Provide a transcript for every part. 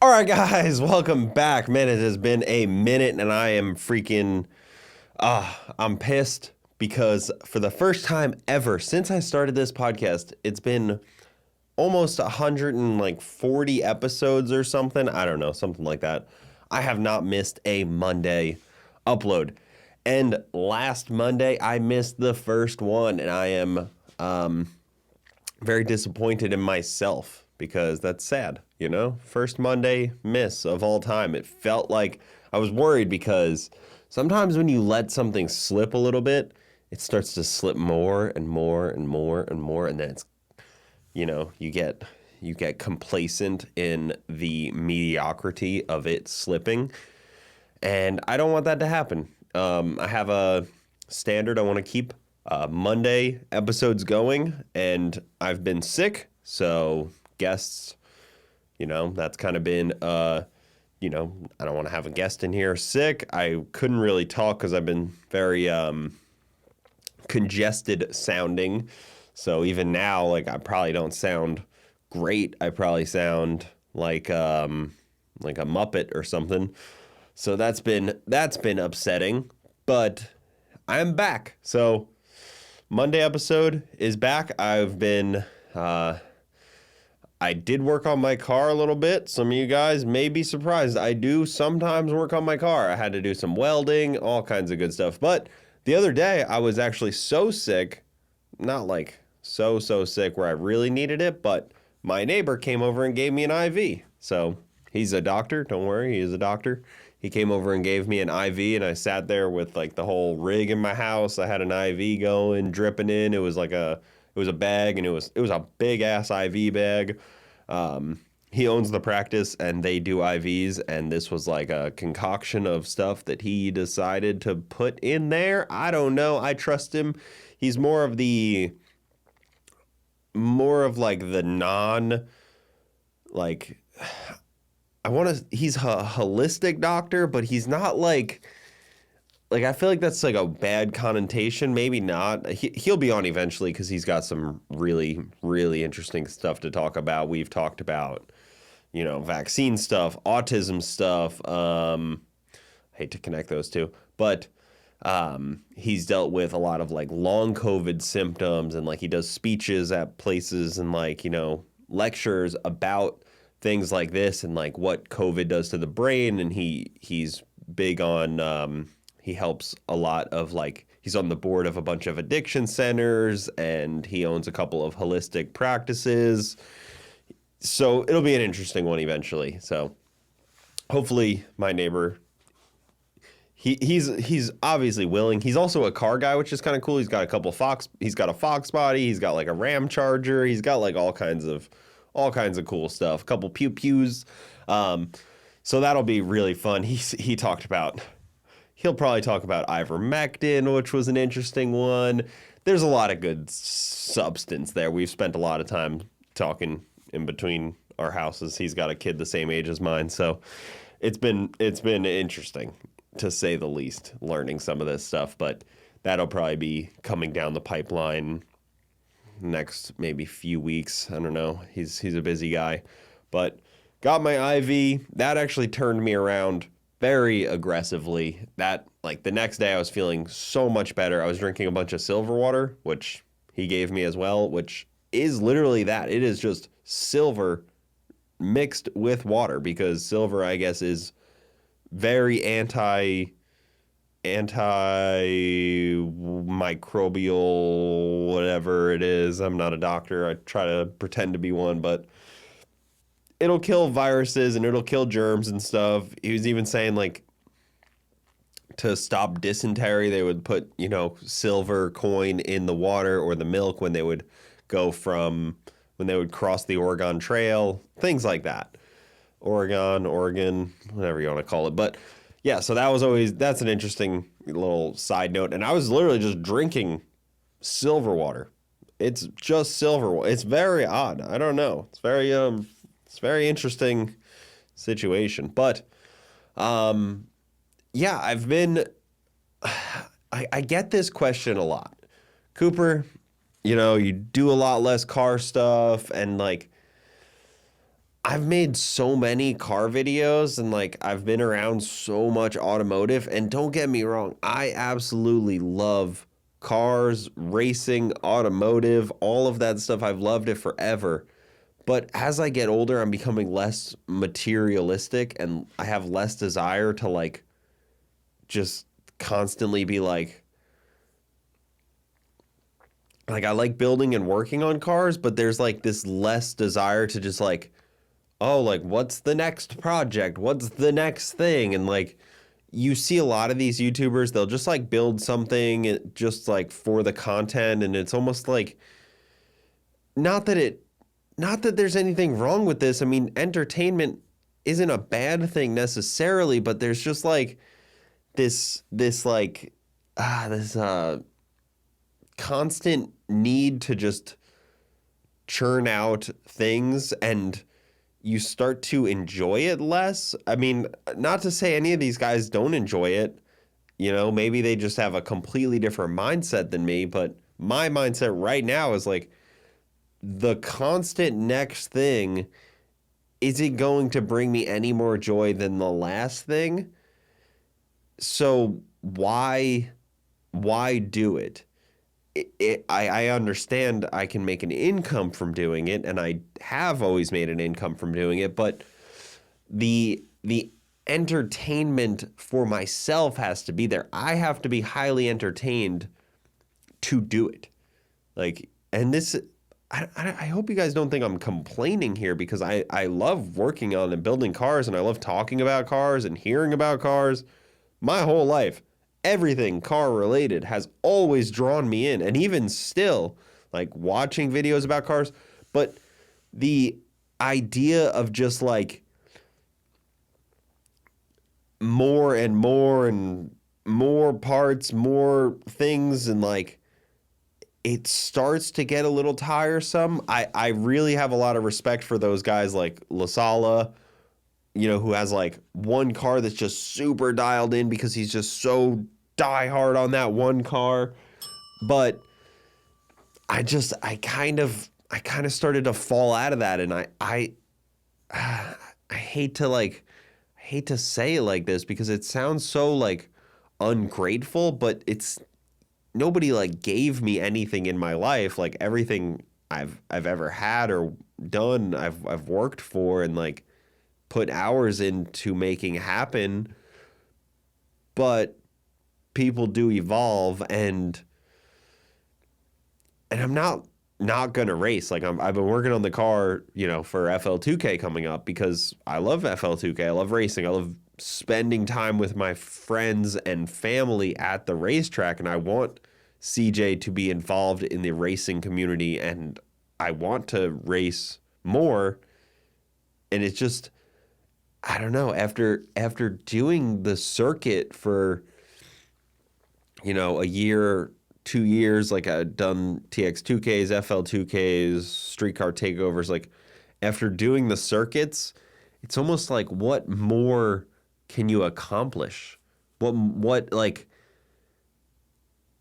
All right, guys, welcome back. Man, it has been a minute, and I am freaking, I'm pissed because for the first time ever since I started this podcast, it's been almost 140 episodes or something. I don't know, something like that. I have not missed a Monday upload. And last Monday, I missed the first one, and I am very disappointed in myself because that's sad, you know? First Monday miss of all time. It felt like I was worried because sometimes when you let something slip a little bit, it starts to slip more and more and more and more, and then it's, you get complacent in the mediocrity of it slipping, and I don't want that to happen. I have a standard I want to keep. Monday episodes going, and I've been sick, so guests, that's kind of been, I don't want to have a guest in here sick. I couldn't really talk because I've been very congested sounding, so even now, like, I probably don't sound great. I probably sound like a Muppet or something, so that's been upsetting, but I'm back, so Monday episode is back. I've been, I did work on my car a little bit. Some of you guys may be surprised. I do sometimes work on my car. I had to do some welding, all kinds of good stuff. But the other day, I was actually so sick, not like so sick where I really needed it, but my neighbor came over and gave me an IV. So he's a doctor. Don't worry, he is a doctor. He came over and gave me an IV, and I sat there with like the whole rig in my house. I had an IV going, dripping in. It was a bag, and it was a big ass IV bag. He owns the practice, and they do IVs, and this was like a concoction of stuff that he decided to put in there. I don't know. I trust him. He's more of like the non, like, he's a holistic doctor, but he's not like I feel like that's like a bad connotation. Maybe not. He'll be on eventually because he's got some really, really interesting stuff to talk about. We've talked about, vaccine stuff, autism stuff. I hate to connect those two, but he's dealt with a lot of like long COVID symptoms, and like he does speeches at places and like, lectures about things like this and like what COVID does to the brain. And he's big on, he helps a lot of like, he's on the board of a bunch of addiction centers, and he owns a couple of holistic practices. So it'll be an interesting one eventually. So hopefully my neighbor, he's obviously willing. He's also a car guy, which is kind of cool. He's got a Fox body. He's got like a Ram Charger. He's got like all kinds of cool stuff. A couple pew-pews. So that'll be really fun. He'll probably talk about ivermectin, which was an interesting one. There's a lot of good substance there. We've spent a lot of time talking in between our houses. He's got a kid the same age as mine, so it's been interesting, to say the least, learning some of this stuff. But that'll probably be coming down the pipeline next maybe few weeks. I don't know. He's a busy guy, but got my IV. That actually turned me around very aggressively. That, like, the next day I was feeling so much better. I was drinking a bunch of silver water, which he gave me as well, which is literally that. It is just silver mixed with water, because silver, I guess, is very antimicrobial, whatever it is. I'm not a doctor. I try to pretend to be one, but it'll kill viruses and it'll kill germs and stuff. He was even saying, like, to stop dysentery, they would put, silver coin in the water or the milk when they would cross the Oregon Trail, things like that. Oregon, whatever you want to call it. But yeah, so that's an interesting little side note. And I was literally just drinking silver water. It's just silver water. It's very odd. I don't know. It's very interesting situation. But yeah, I get this question a lot. Cooper, you do a lot less car stuff, and like, I've made so many car videos and like I've been around so much automotive, and don't get me wrong, I absolutely love cars, racing, automotive, all of that stuff. I've loved it forever. But as I get older, I'm becoming less materialistic and I have less desire to like just constantly be like I like building and working on cars, but there's like this less desire to just like, oh, like what's the next project? What's the next thing? And like you see a lot of these YouTubers, they'll just like build something just like for the content, and it's almost like not that it not that there's anything wrong with this. I mean, entertainment isn't a bad thing necessarily, but there's just like this like this constant need to just churn out things, and you start to enjoy it less. I mean, not to say any of these guys don't enjoy it. You know, maybe they just have a completely different mindset than me, but my mindset right now is like the constant next thing, is it going to bring me any more joy than the last thing? So why do it? I understand I can make an income from doing it, and I have always made an income from doing it, but the entertainment for myself has to be there. I have to be highly entertained to do it. Like, and this, I hope you guys don't think I'm complaining here, because I love working on and building cars, and I love talking about cars and hearing about cars. My whole life, everything car related has always drawn me in, and even still, like watching videos about cars. But the idea of just like more and more and more parts, more things, and like it starts to get a little tiresome. I really have a lot of respect for those guys like Lasala, you know, who has like one car that's just super dialed in because he's just so die hard on that one car. But I kind of started to fall out of that, and I hate to say it like this because it sounds so like ungrateful, but it's nobody like gave me anything in my life. Like everything I've ever had or done, I've worked for and like put hours into making happen. But people do evolve, and I'm not gonna race. Like I've been working on the car, you know, for FL2K coming up because I love FL2K. I love racing. I love spending time with my friends and family at the racetrack, and I want CJ to be involved in the racing community, and I want to race more. And it's just, I don't know, after doing the circuit for, you know, a year, 2 years, like I'd done TX2Ks, FL2Ks, streetcar takeovers, like after doing the circuits, it's almost like what more can you accomplish? What like,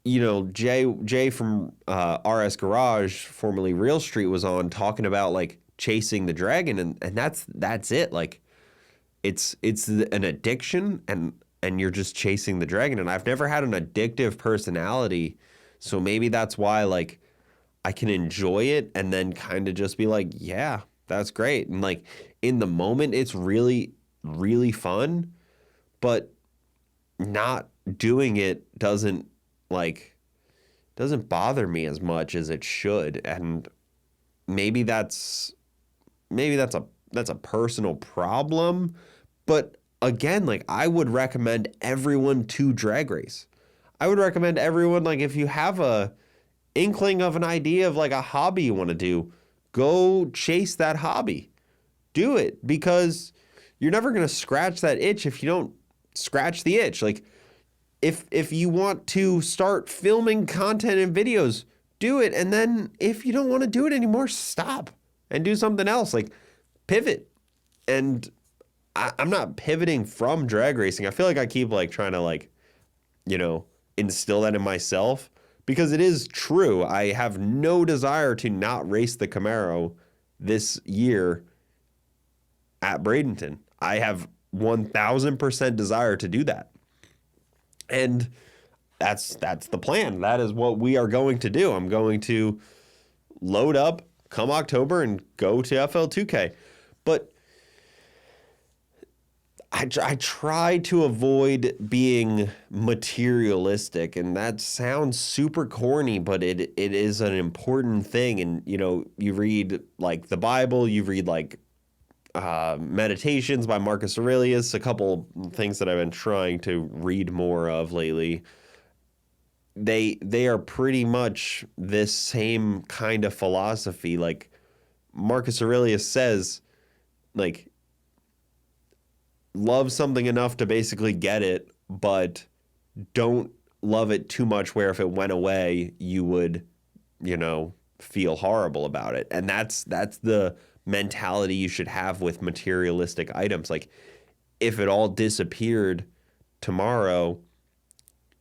you know, Jay from RS Garage, formerly Real Street, was on talking about like chasing the dragon, and that's it. Like it's an addiction, and you're just chasing the dragon. And I've never had an addictive personality, so maybe that's why like I can enjoy it and then kind of just be like, yeah, that's great. And like in the moment, it's really, really fun, but not doing it doesn't bother me as much as it should. And maybe that's a personal problem. But again, like I would recommend everyone to drag race. I would recommend everyone, like if you have a inkling of an idea of like a hobby you want to do, go chase that hobby. Do it, because you're never going to scratch that itch if you don't scratch the itch. Like if you want to start filming content and videos, do it. And then if you don't want to do it anymore, stop and do something else. Like pivot. And I'm not pivoting from drag racing. I feel like I keep like trying to like, you know, instill that in myself, because it is true. I have no desire to not race the Camaro this year at Bradenton. I have 1000% desire to do that. And that's the plan. That is what we are going to do. I'm going to load up come October and go to FL2K. But I try to avoid being materialistic, and that sounds super corny, but it is an important thing. And, you know, you read like the Bible, you read like Meditations by Marcus Aurelius, a couple things that I've been trying to read more of lately. They are pretty much this same kind of philosophy. Like Marcus Aurelius says, like, love something enough to basically get it, but don't love it too much where if it went away, you would, you know, feel horrible about it. And that's the mentality you should have with materialistic items. Like, if it all disappeared tomorrow,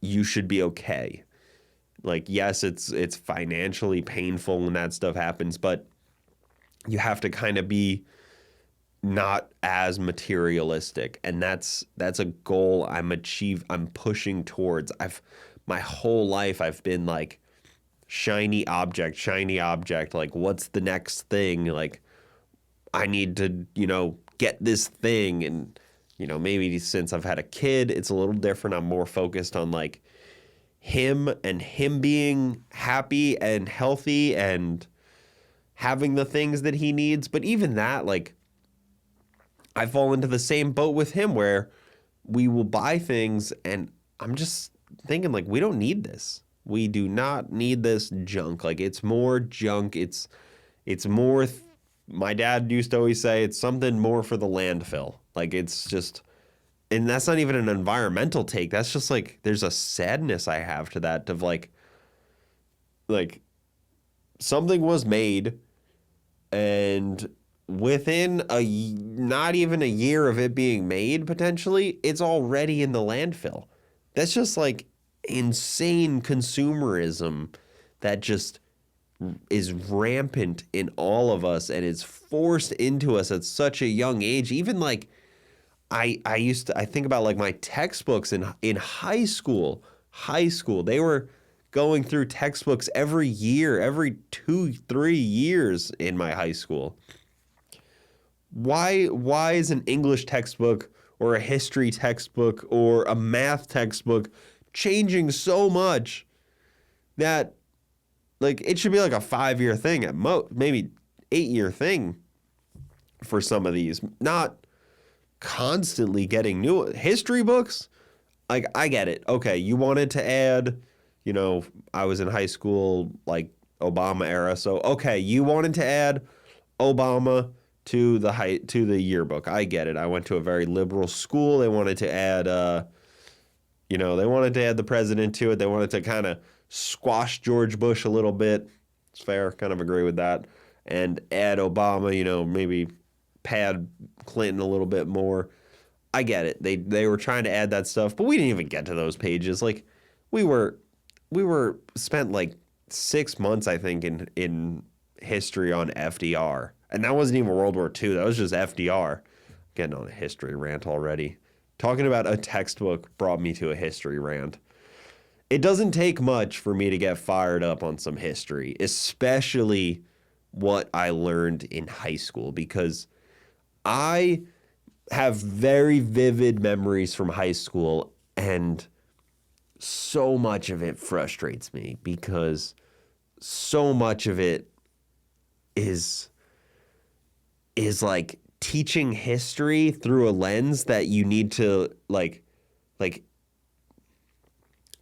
you should be okay. Like, yes, it's financially painful when that stuff happens, but you have to kind of be not as materialistic, and that's a goal I'm pushing towards. My whole life I've been like shiny object, like what's the next thing? Like I need to, you know, get this thing. And, you know, maybe since I've had a kid, it's a little different. I'm more focused on like him being happy and healthy and having the things that he needs. But even that, like, I fall into the same boat with him where we will buy things and I'm just thinking like, we don't need this. We do not need this junk. Like, it's more junk. It's more, my dad used to always say, it's something more for the landfill. Like, it's just, and that's not even an environmental take. That's just like, there's a sadness I have to that of like something was made and within not even a year of it being made, potentially, it's already in the landfill. That's just like insane consumerism that just is rampant in all of us and is forced into us at such a young age. Even like I think about like my textbooks in high school, they were going through textbooks every year, every 2-3 years in my high school. Why is an English textbook or a history textbook or a math textbook changing so much that like it should be like a 5-year thing at most, maybe 8-year thing for some of these, not constantly getting new history books? Like, I get it. Okay, you wanted to add, you know, I was in high school, like Obama era. So, okay, you wanted to add Obama to the yearbook. I get it. I went to a very liberal school. They wanted to add, they wanted to add the president to it. They wanted to kind of squash George Bush a little bit. It's fair. Kind of agree with that. And add Obama, you know, maybe pad Clinton a little bit more. I get it. They were trying to add that stuff, but we didn't even get to those pages. Like, we were spent like 6 months, I think, in history on FDR. And that wasn't even World War II. That was just FDR. Getting on a history rant already. Talking about a textbook brought me to a history rant. It doesn't take much for me to get fired up on some history, especially what I learned in high school, because I have very vivid memories from high school, and so much of it frustrates me because so much of it is like teaching history through a lens that you need to like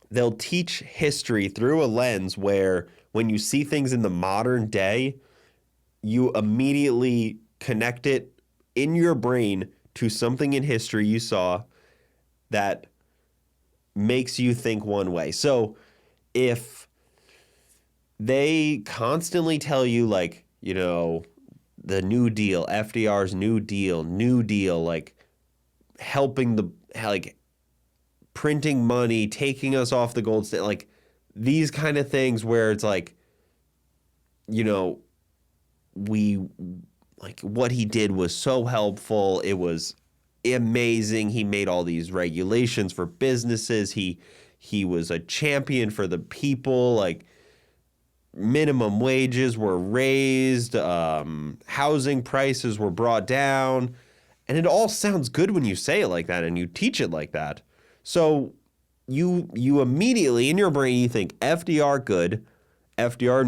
they'll teach history through a lens where when you see things in the modern day, you immediately connect it in your brain to something in history you saw that makes you think one way. So if they constantly tell you, like, you know, the New Deal, FDR's New Deal, like helping like printing money, taking us off the gold standard, like these kind of things where it's like, you know, like what he did was so helpful. It was amazing. He made all these regulations for businesses. He was a champion for the people. Like minimum wages were raised, housing prices were brought down, and it all sounds good when you say it like that and you teach it like that. So you immediately in your brain you think FDR good, FDR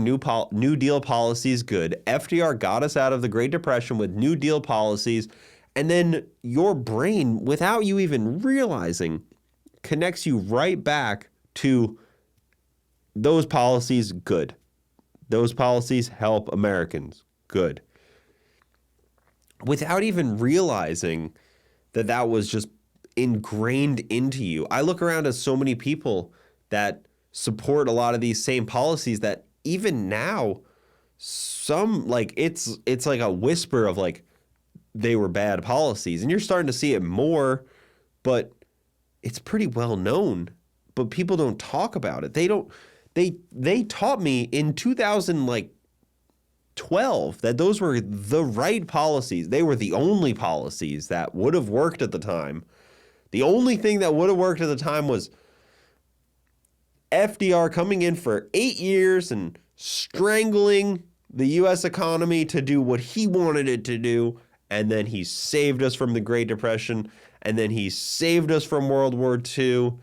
New Deal policies good. FDR got us out of the Great Depression with New Deal policies, and then your brain, without you even realizing, connects you right back to those policies good. Those policies help Americans good. Without even realizing that that was just ingrained into you. I look around at so many people that support a lot of these same policies that even now some like it's like a whisper of like they were bad policies, and you're starting to see it more, but it's pretty well known, but people don't talk about it. They taught me in 2012 that those were the right policies. They were the only policies that would have worked at the time. The only thing that would have worked at the time was FDR coming in for 8 years and strangling the U.S. economy to do what he wanted it to do. And then he saved us from the Great Depression. And then he saved us from World War II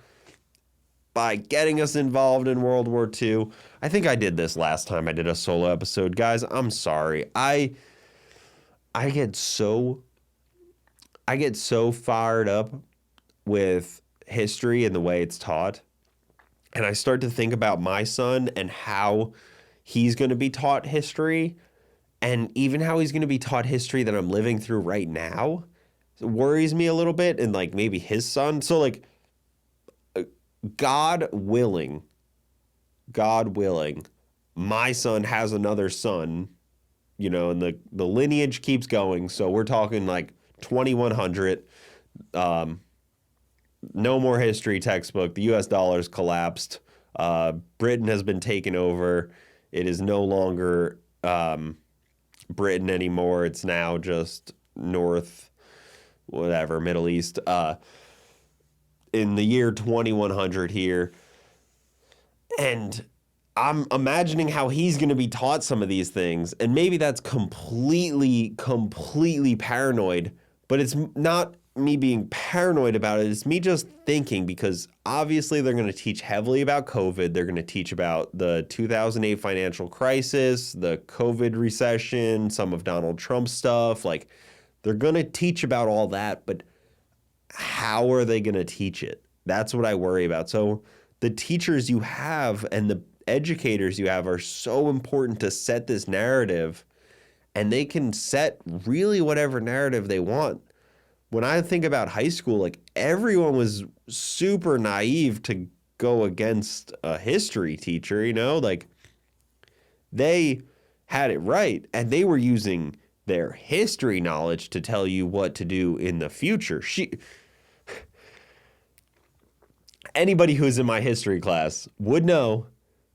by getting us involved in World War II. I think I did this last time I did a solo episode. Guys, I'm sorry. I get so fired up with history and the way it's taught. And I start to think about my son and how he's going to be taught history, and even how he's going to be taught history that I'm living through right now. It worries me a little bit, and like maybe his son. So like God willing, my son has another son, you know, and the lineage keeps going. So we're talking like 2100. No more history textbook. The U.S. dollar's collapsed. Britain has been taken over. It is no longer Britain anymore. It's now just Middle East. In the year 2100 here. And I'm imagining how he's going to be taught some of these things. And maybe that's completely paranoid. But it's not me being paranoid about it. It's me just thinking, because obviously they're going to teach heavily about COVID. They're going to teach about the 2008 financial crisis, the COVID recession, some of Donald Trump's stuff. Like, they're going to teach about all that, but how are they going to teach it? That's what I worry about. So the teachers you have and the educators you have are so important to set this narrative, and they can set really whatever narrative they want. When I think about high school, like everyone was super naive to go against a history teacher, you know, like they had it right, and they were using their history knowledge to tell you what to do in the future. Anybody who's in my history class would know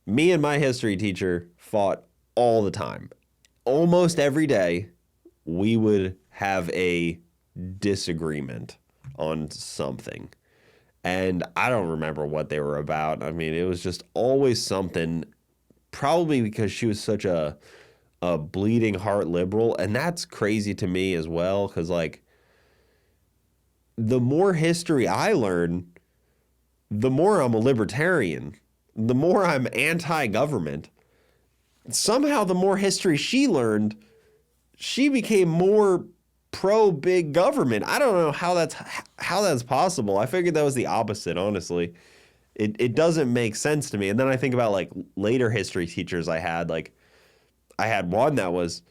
me and my history teacher fought all the time. Almost every day we would have a disagreement on something. And I don't remember what they were about. I mean, it was just always something, probably because she was such a bleeding heart liberal. And that's crazy to me as well, because like the more history I learn, the more I'm a libertarian, the more I'm anti-government. Somehow the more history she learned, she became more pro-big government. I don't know how that's possible. I figured that was the opposite, honestly. It doesn't make sense to me. And then I think about like later history teachers I had. Like I had one that was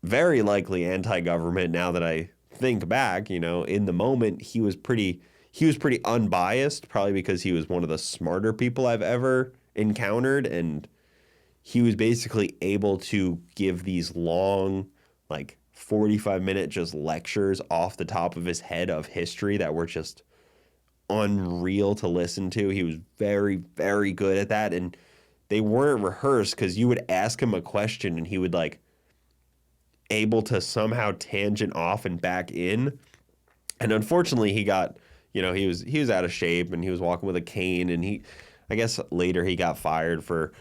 very likely anti-government. Now that I think back, you know, in the moment he was pretty unbiased, probably because he was one of the smarter people I've ever encountered, and he was basically able to give these long, like 45-minute just lectures off the top of his head of history that were just unreal to listen to. He was very, very good at that, and they weren't rehearsed, because you would ask him a question and he would like able to somehow tangent off and back in. And unfortunately, he got, he was out of shape and he was walking with a cane, and I guess later he got fired for,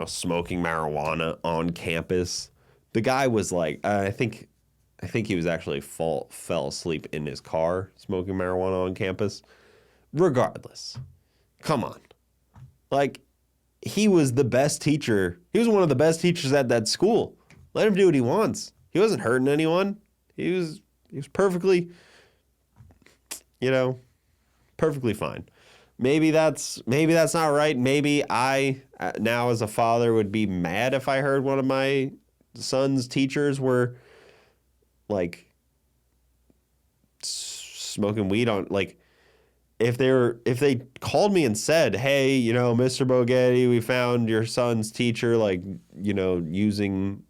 smoking marijuana on campus. The guy was like, I think he was actually fell asleep in his car smoking marijuana on campus. Regardless, come on. Like, he was the best teacher. He was one of the best teachers at that school. Let him do what he wants. He wasn't hurting anyone. He was perfectly, perfectly fine. Maybe that's not right. Maybe I, now as a father, would be mad if I heard one of my son's teachers were like smoking weed on, like, if they called me and said, hey, Mr. Bogetti, we found your son's teacher, like, using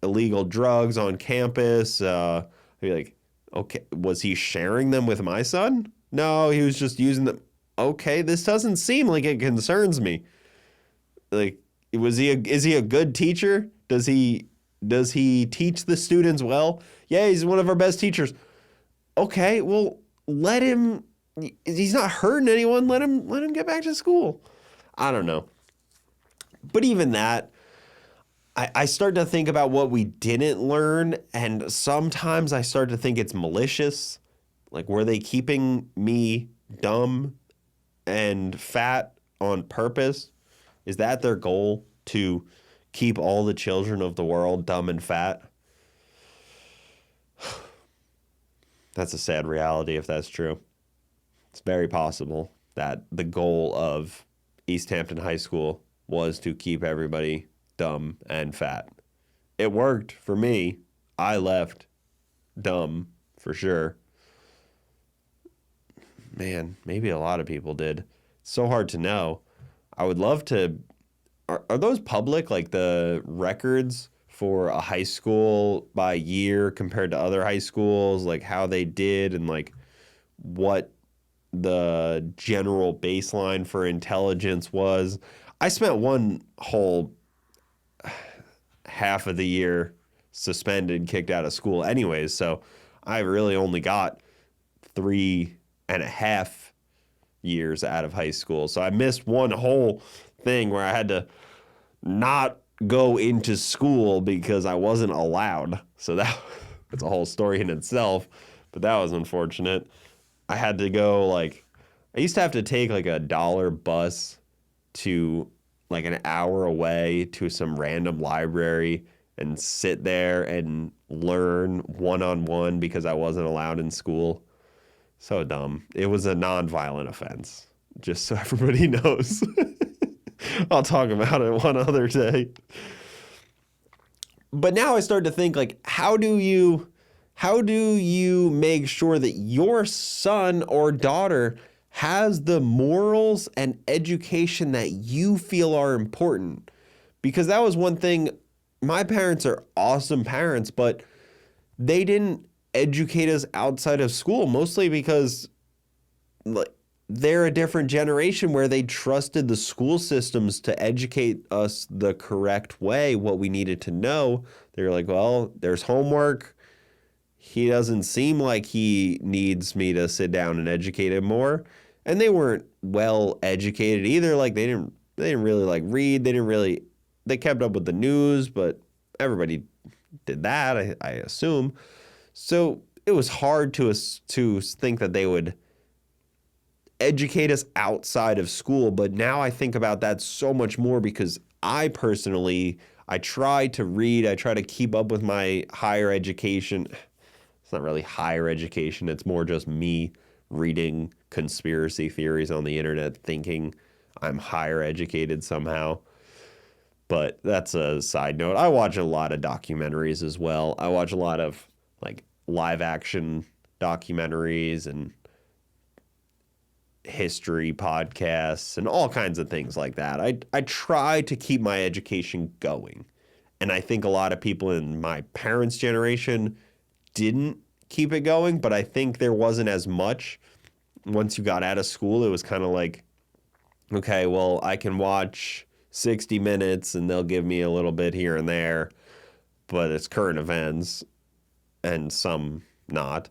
illegal drugs on campus. I'd be like, okay, was he sharing them with my son? No, he was just using them. Okay, this doesn't seem like it concerns me. Like, is he a good teacher? Does he teach the students well? Yeah, he's one of our best teachers. Okay, well, let him. He's not hurting anyone. Let him get back to school. I don't know. But even that, I start to think about what we didn't learn, and sometimes I start to think it's malicious. Like, were they keeping me dumb and fat on purpose? Is that their goal, to keep all the children of the world dumb and fat? That's a sad reality if that's true. It's very possible that the goal of East Hampton High School was to keep everybody dumb and fat. It worked for me. I left dumb for sure. Man, maybe a lot of people did. It's so hard to know. I would love to. Are those public, like the records for a high school by year compared to other high schools, like how they did and like what the general baseline for intelligence was? I spent one whole half of the year suspended, kicked out of school anyways, so I really only got 3.5 years out of high school. So I missed one whole thing where I had to not go into school because I wasn't allowed. So that's a whole story in itself, but that was unfortunate. I had to go, like, I used to have to take like $1 bus to like an hour away to some random library and sit there and learn one-on-one because I wasn't allowed in school. So dumb. It was a nonviolent offense, just so everybody knows. I'll talk about it one other day. But now I start to think, like, how do you make sure that your son or daughter has the morals and education that you feel are important? Because that was one thing. My parents are awesome parents, but they didn't educate us outside of school, mostly because, like, they're a different generation where they trusted the school systems to educate us the correct way, what we needed to know. They're like, well, there's homework. He doesn't seem like he needs me to sit down and educate him more. And they weren't well educated either. Like, they didn't really like read. They kept up with the news, but everybody did that, I assume. So it was hard to think that they would educate us outside of school. But now I think about that so much more because I try to read. I try to keep up with my higher education. It's not really higher education. It's more just me reading conspiracy theories on the internet, thinking I'm higher educated somehow. But that's a side note. I watch a lot of documentaries as well. I watch a lot of like live action documentaries and history podcasts and all kinds of things like that. I try to keep my education going. And I think a lot of people in my parents' generation didn't keep it going, but I think there wasn't as much. Once you got out of school, it was kind of like, okay, well, I can watch 60 Minutes and they'll give me a little bit here and there. but it's current events and some not.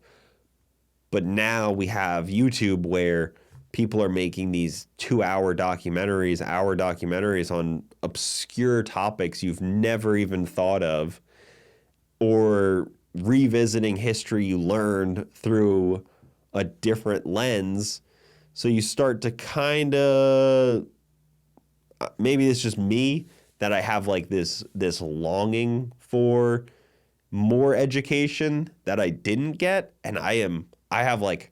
But now we have YouTube where people are making these hour documentaries on obscure topics you've never even thought of, or revisiting history you learned through a different lens. So you start to kind of, maybe it's just me, that I have like this longing for more education that I didn't get. And I have like,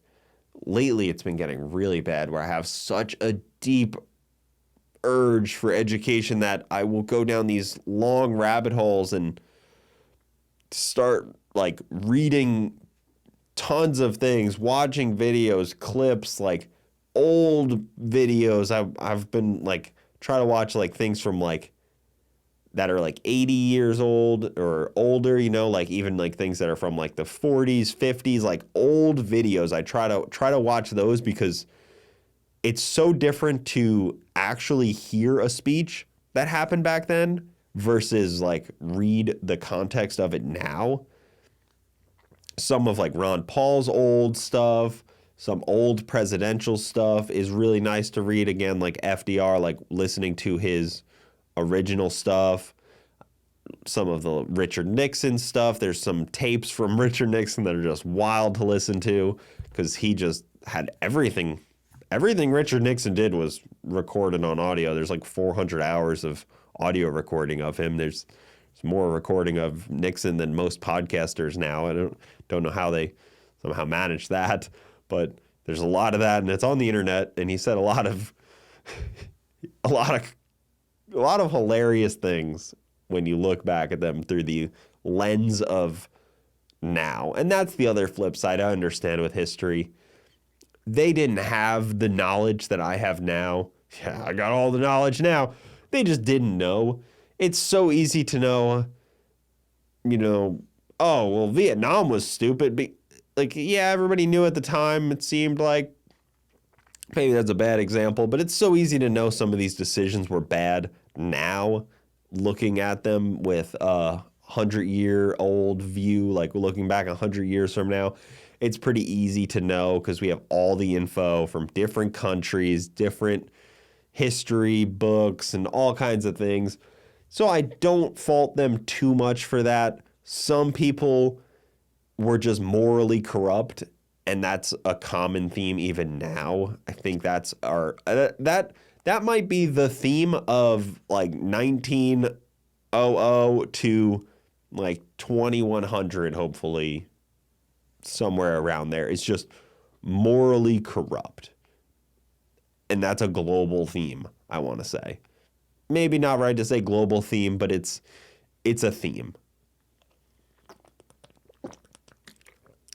lately it's been getting really bad where I have such a deep urge for education that I will go down these long rabbit holes and start like reading tons of things, watching videos, clips, like old videos. I've been like try to watch like things from like that are like 80 years old or older, you know, like even like things that are from like the 40s, 50s, like old videos. I try to watch those because it's so different to actually hear a speech that happened back then versus like read the context of it now. Some of like Ron Paul's old stuff, some old presidential stuff is really nice to read. Again, like FDR, like listening to his original stuff. Some of the Richard Nixon stuff. There's some tapes from Richard Nixon that are just wild to listen to because he just had everything. Everything Richard Nixon did was recorded on audio. There's like 400 hours of audio recording of him. There's more recording of Nixon than most podcasters now. I don't know how they somehow managed that, but there's a lot of that, and it's on the internet. And he said a lot of hilarious things when you look back at them through the lens of now. And that's the other flip side. I understand with history, they didn't have the knowledge that I have now. Yeah, I got all the knowledge now. They just didn't know. It's so easy to know, you know, oh, well, Vietnam was stupid. Like, yeah, everybody knew at the time, it seemed like. Maybe that's a bad example, but it's so easy to know some of these decisions were bad now, looking at them with a 100-year-old view, like looking back 100 years from now. It's pretty easy to know because we have all the info from different countries, different history books, and all kinds of things. So I don't fault them too much for that. Some people were just morally corrupt, and that's a common theme even now. I think that's that might be the theme of like 1900 to like 2100, hopefully. Somewhere around there. It's just morally corrupt. And that's a global theme, I want to say. Maybe not right to say global theme, but it's a theme.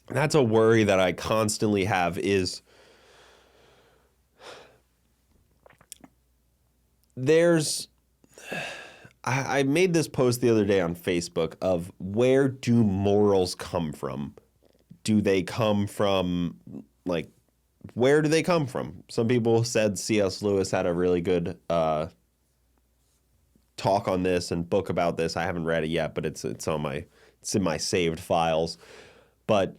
That's a worry that I constantly have is I made this post the other day on Facebook of where do morals come from? Do they come from, like, where do they come from? Some people said C.S. Lewis had a really good talk on this and book about this. I haven't read it yet, but it's in my saved files. But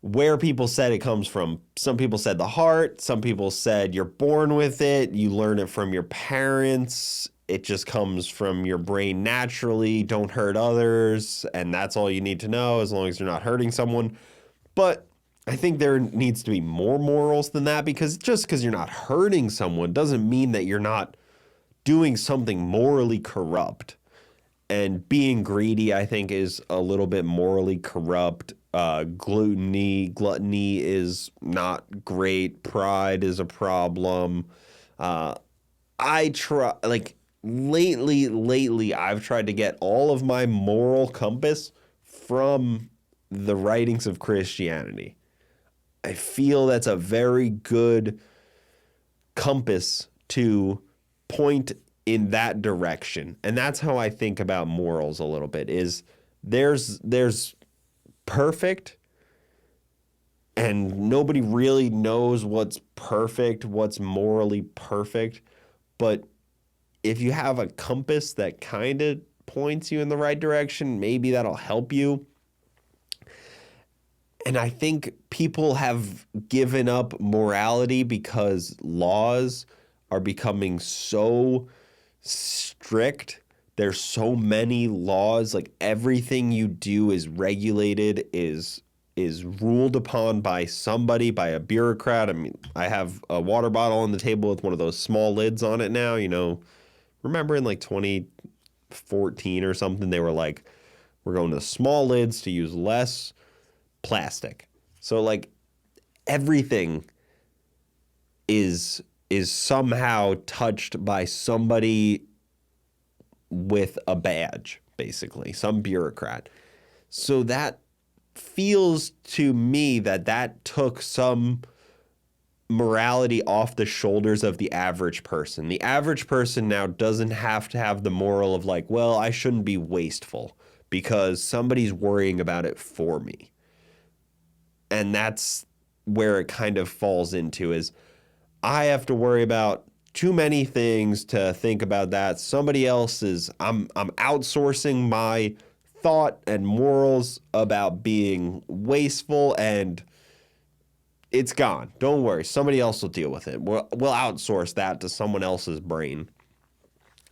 where people said it comes from, some people said the heart. Some people said you're born with it. You learn it from your parents. It just comes from your brain naturally. Don't hurt others. And that's all you need to know as long as you're not hurting someone. But I think there needs to be more morals than that, because just because you're not hurting someone doesn't mean that you're not doing something morally corrupt. And being greedy, I think, is a little bit morally corrupt. Gluttony is not great. Pride is a problem. Lately, I've tried to get all of my moral compass from the writings of Christianity. I feel that's a very good compass to point in that direction. And that's how I think about morals a little bit, is there's perfect, and nobody really knows what's perfect, what's morally perfect. But if you have a compass that kind of points you in the right direction. Maybe that'll help you. And I think people have given up morality because laws are becoming so strict. There's so many laws. Like everything you do is regulated, is ruled upon by somebody, by a bureaucrat. I mean, I have a water bottle on the table with one of those small lids on it now. You know, remember in like 2014 or something, they were like, we're going to small lids to use less plastic. So like everything is somehow touched by somebody with a badge, basically, some bureaucrat. So that feels to me that took some morality off the shoulders of the average person. The average person now doesn't have to have the moral of like, well, I shouldn't be wasteful because somebody's worrying about it for me. And that's where it kind of falls into is I have to worry about too many things to think about that. Somebody else is, I'm outsourcing my thought and morals about being wasteful and it's gone. Don't worry. Somebody else will deal with it. We'll outsource that to someone else's brain.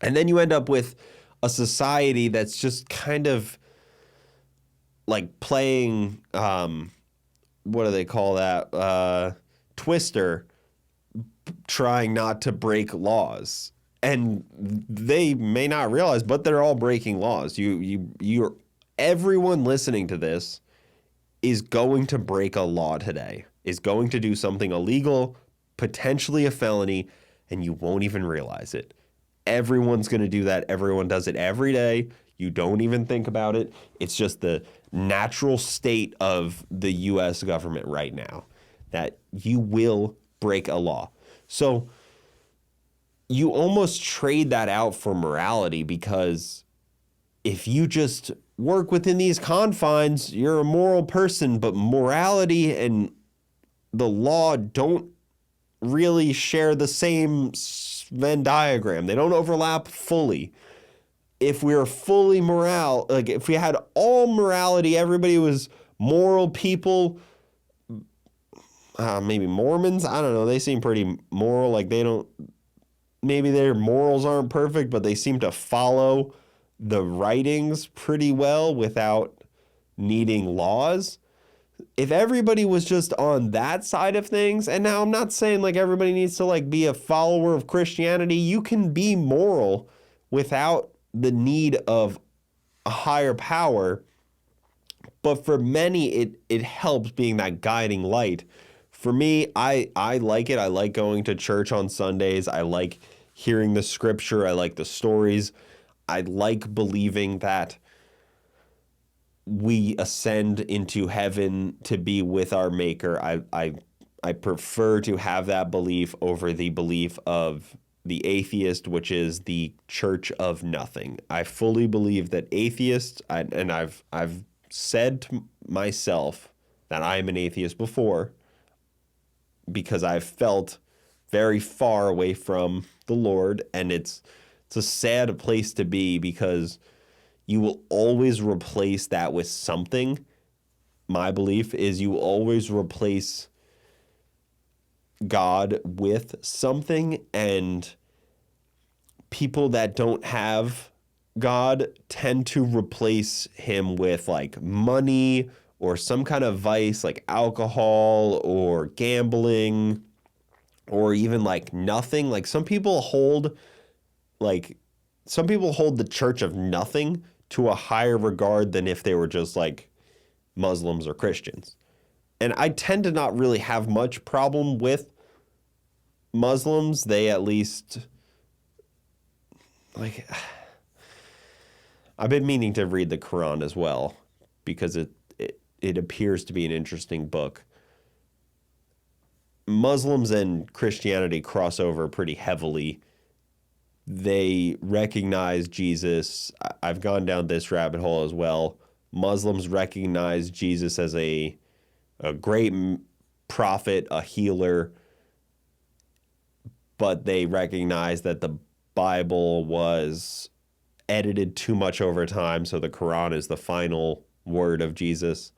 And then you end up with a society that's just kind of like playing, what do they call that? Twister, trying not to break laws. And they may not realize, but they're all breaking laws. You're everyone listening to this is going to break a law today, is going to do something illegal, potentially a felony, and you won't even realize it. Everyone's going to do that. Everyone does it every day. You don't even think about it. It's just the natural state of the U.S. government right now that you will break a law. So you almost trade that out for morality because if you just work within these confines, you're a moral person, but morality and the law don't really share the same Venn diagram. They don't overlap fully. If we were fully moral, like if we had all morality, everybody was moral people, maybe Mormons, I don't know, they seem pretty moral, like they don't, maybe their morals aren't perfect, but they seem to follow the writings pretty well without needing laws. If everybody was just on that side of things, and now I'm not saying like everybody needs to like be a follower of Christianity, you can be moral without the need of a higher power, but for many it helps being that guiding light. For me, I like it. I like going to church on Sundays. I like hearing the scripture. I like the stories. I like believing that we ascend into heaven to be with our maker. I prefer to have that belief over the belief of the atheist, which is the church of nothing. I fully believe that atheists, and I've said to myself that I am an atheist before because I've felt very far away from the Lord, and it's a sad place to be because you will always replace that with something. My belief is you always replace God with something, and people that don't have God tend to replace him with like money or some kind of vice like alcohol or gambling or even like nothing. Like some people hold the church of nothing to a higher regard than if they were just like Muslims or Christians. And I tend to not really have much problem with Muslims. They at least, like, I've been meaning to read the Quran as well because it appears to be an interesting book. Muslims and Christianity cross over pretty heavily. They recognize Jesus. I've gone down this rabbit hole as well. Muslims recognize Jesus as a great prophet, a healer, but they recognize that the Bible was edited too much over time, so the Quran is the final word of Jesus.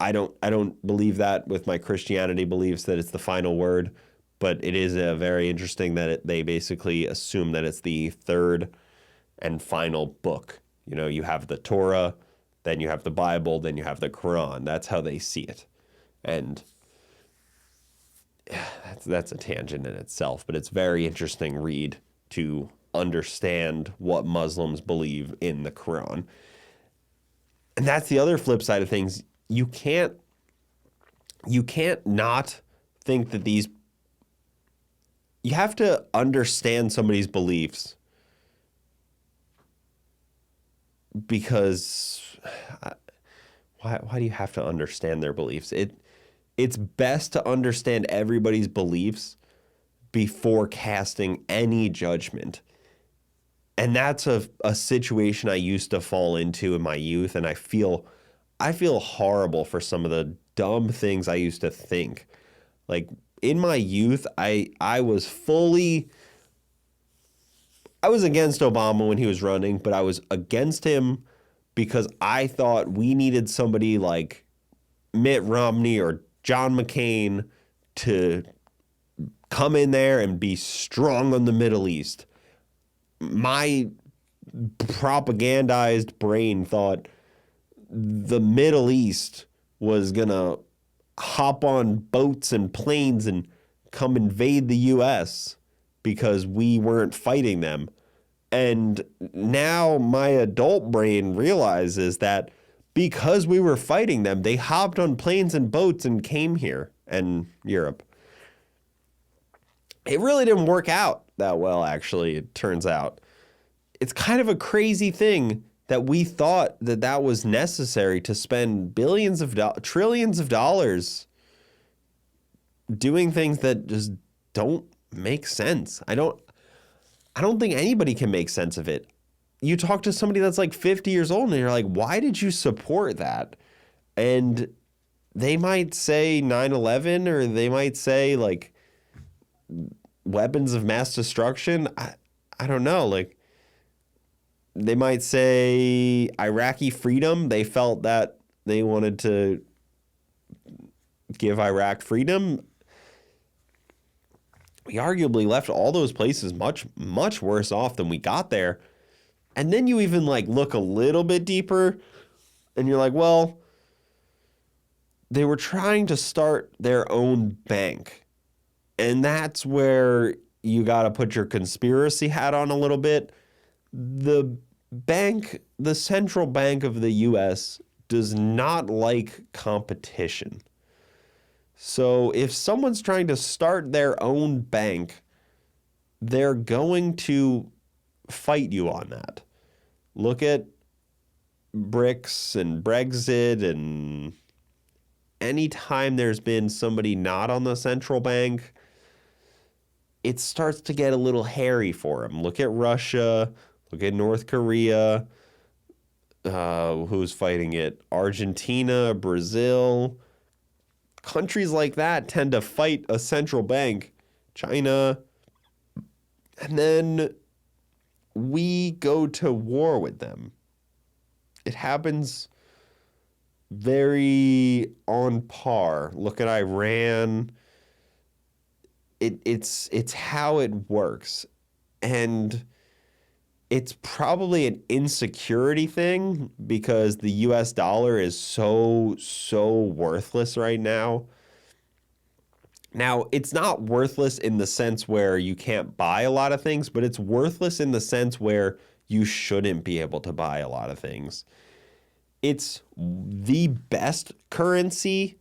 I don't believe that with my Christianity beliefs that it's the final word, but it is very interesting that they basically assume that it's the third and final book. You know, you have the Torah, then you have the Bible, then you have the Quran. That's how they see it. And that's a tangent in itself, but it's very interesting read to understand what Muslims believe in the Quran. And that's the other flip side of things. You can't not think that you have to understand somebody's beliefs, because why do you have to understand their beliefs? It's best to understand everybody's beliefs before casting any judgment. And that's a situation I used to fall into in my youth, and I feel horrible for some of the dumb things I used to think. Like in my youth, I was against Obama when he was running, but I was against him because I thought we needed somebody like Mitt Romney or John McCain to come in there and be strong on the Middle East. My propagandized brain thought the Middle East was going to hop on boats and planes and come invade the U.S. because we weren't fighting them. And now my adult brain realizes that because we were fighting them, they hopped on planes and boats and came here and Europe. It really didn't work out that well, actually, it turns out. It's kind of a crazy thing that we thought that was necessary to spend trillions of dollars doing things that just don't make sense. I don't think anybody can make sense of it. You talk to somebody that's like 50 years old and you're like, why did you support that? And they might say 9/11, or they might say like weapons of mass destruction. I don't know. Like, they might say Iraqi freedom. They felt that they wanted to give Iraq freedom. We arguably left all those places much, much worse off than we got there. And then you even like look a little bit deeper and you're like, well, they were trying to start their own bank. And that's where you got to put your conspiracy hat on a little bit. The central bank of the U.S. does not like competition. So if someone's trying to start their own bank, they're going to fight you on that. Look at BRICS and Brexit, and anytime there's been somebody not on the central bank, it starts to get a little hairy for them. Look at Russia. Look at North Korea. Who's fighting it? Argentina, Brazil. Countries like that tend to fight a central bank. China. And then we go to war with them. It happens very on par. Look at Iran. It's how it works. And it's probably an insecurity thing because the US dollar is so worthless right now. Now, it's not worthless in the sense where you can't buy a lot of things, but it's worthless in the sense where you shouldn't be able to buy a lot of things. It's the best currency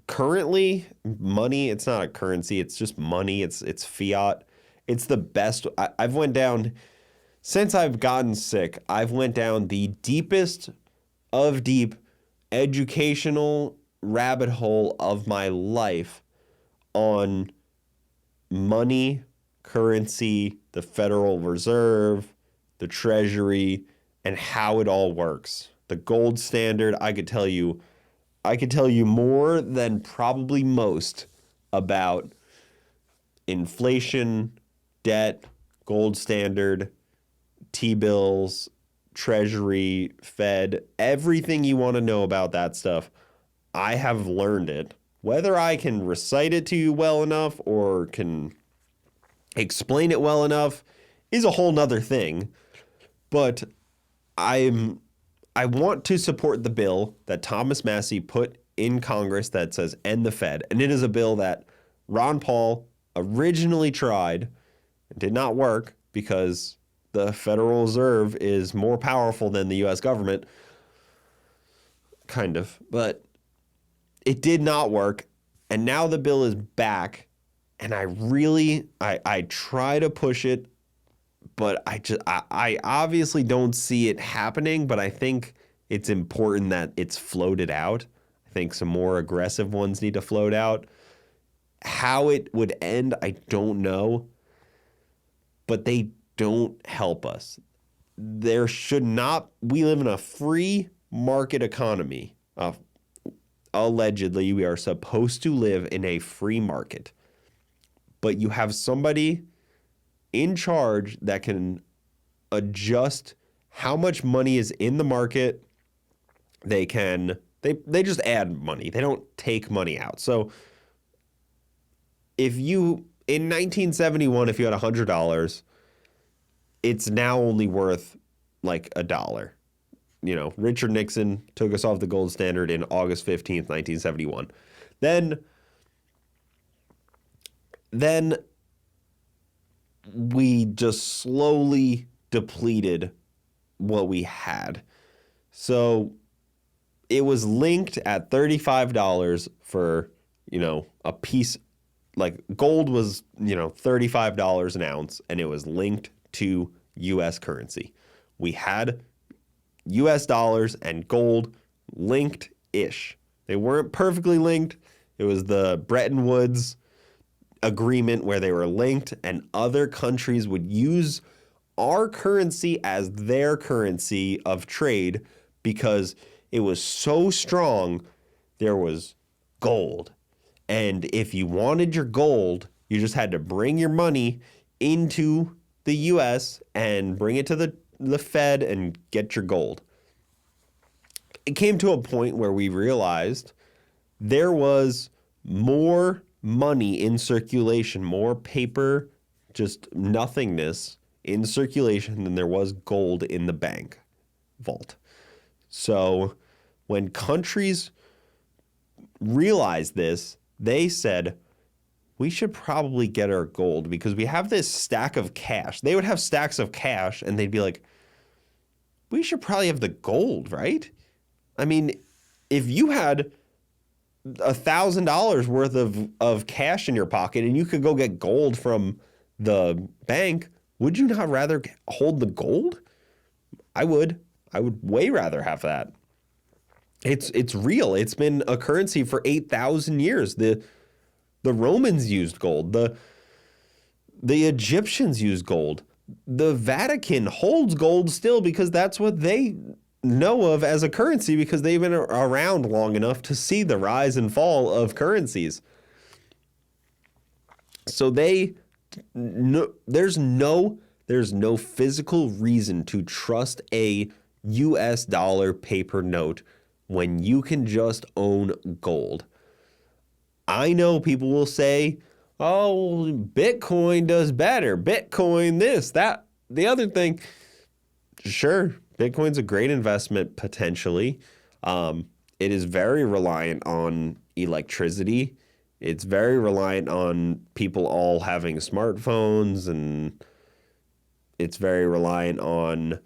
currently. Money, it's not a currency, it's just money. It's fiat. It's the best. I've went down, since I've gotten sick, I've went down the deepest of deep educational rabbit hole of my life on money, currency, the Federal Reserve, the Treasury, and how it all works. The gold standard, I could tell you more than probably most about inflation, debt, gold standard, T-bills, Treasury, Fed, everything you want to know about that stuff. I have learned it. Whether I can recite it to you well enough or can explain it well enough is a whole nother thing. But I want to support the bill that Thomas Massie put in Congress that says end the Fed. And it is a bill that Ron Paul originally tried and did not work because the Federal Reserve is more powerful than the U.S. government. Kind of. But it did not work. And now the bill is back. And I try to push it, but I obviously don't see it happening, but I think it's important that it's floated out. I think some more aggressive ones need to float out. How it would end, I don't know, but they don't help us. There should not, we live in a free market economy. Allegedly, we are supposed to live in a free market, but you have somebody in charge that can adjust how much money is in the market. They just add money. They don't take money out. So if you, in 1971, if you had $100, it's now only worth like $1. You know, Richard Nixon took us off the gold standard in August 15th, 1971. Then we just slowly depleted what we had. So it was linked at $35 for, you know, a piece, like gold was, you know, $35 an ounce, and it was linked to U.S. currency. We had U.S. dollars and gold linked-ish. They weren't perfectly linked. It was the Bretton Woods agreement where they were linked, and other countries would use our currency as their currency of trade because it was so strong. There was gold, and if you wanted your gold, you just had to bring your money into the U.S. and bring it to the Fed and get your gold. It came to a point where we realized there was more money in circulation, more paper, just nothingness in circulation than there was gold in the bank vault. So when countries realized this, they said, we should probably get our gold because we have this stack of cash. They would have stacks of cash and they'd be like, we should probably have the gold, right? I mean, if you had $1,000 worth of cash in your pocket and you could go get gold from the bank, would you not rather hold the gold? I would way rather have that. It's real. It's been a currency for 8,000 years. The Romans used gold. The Egyptians used gold. The Vatican holds gold still because that's what they know of as a currency because they've been around long enough to see the rise and fall of currencies. So there's no physical reason to trust a US dollar paper note when you can just own gold. I know people will say, oh, Bitcoin does better. Bitcoin this, that, the other thing. Sure, Bitcoin's a great investment potentially. It is very reliant on electricity. It's very reliant on people all having smartphones, and it's very reliant on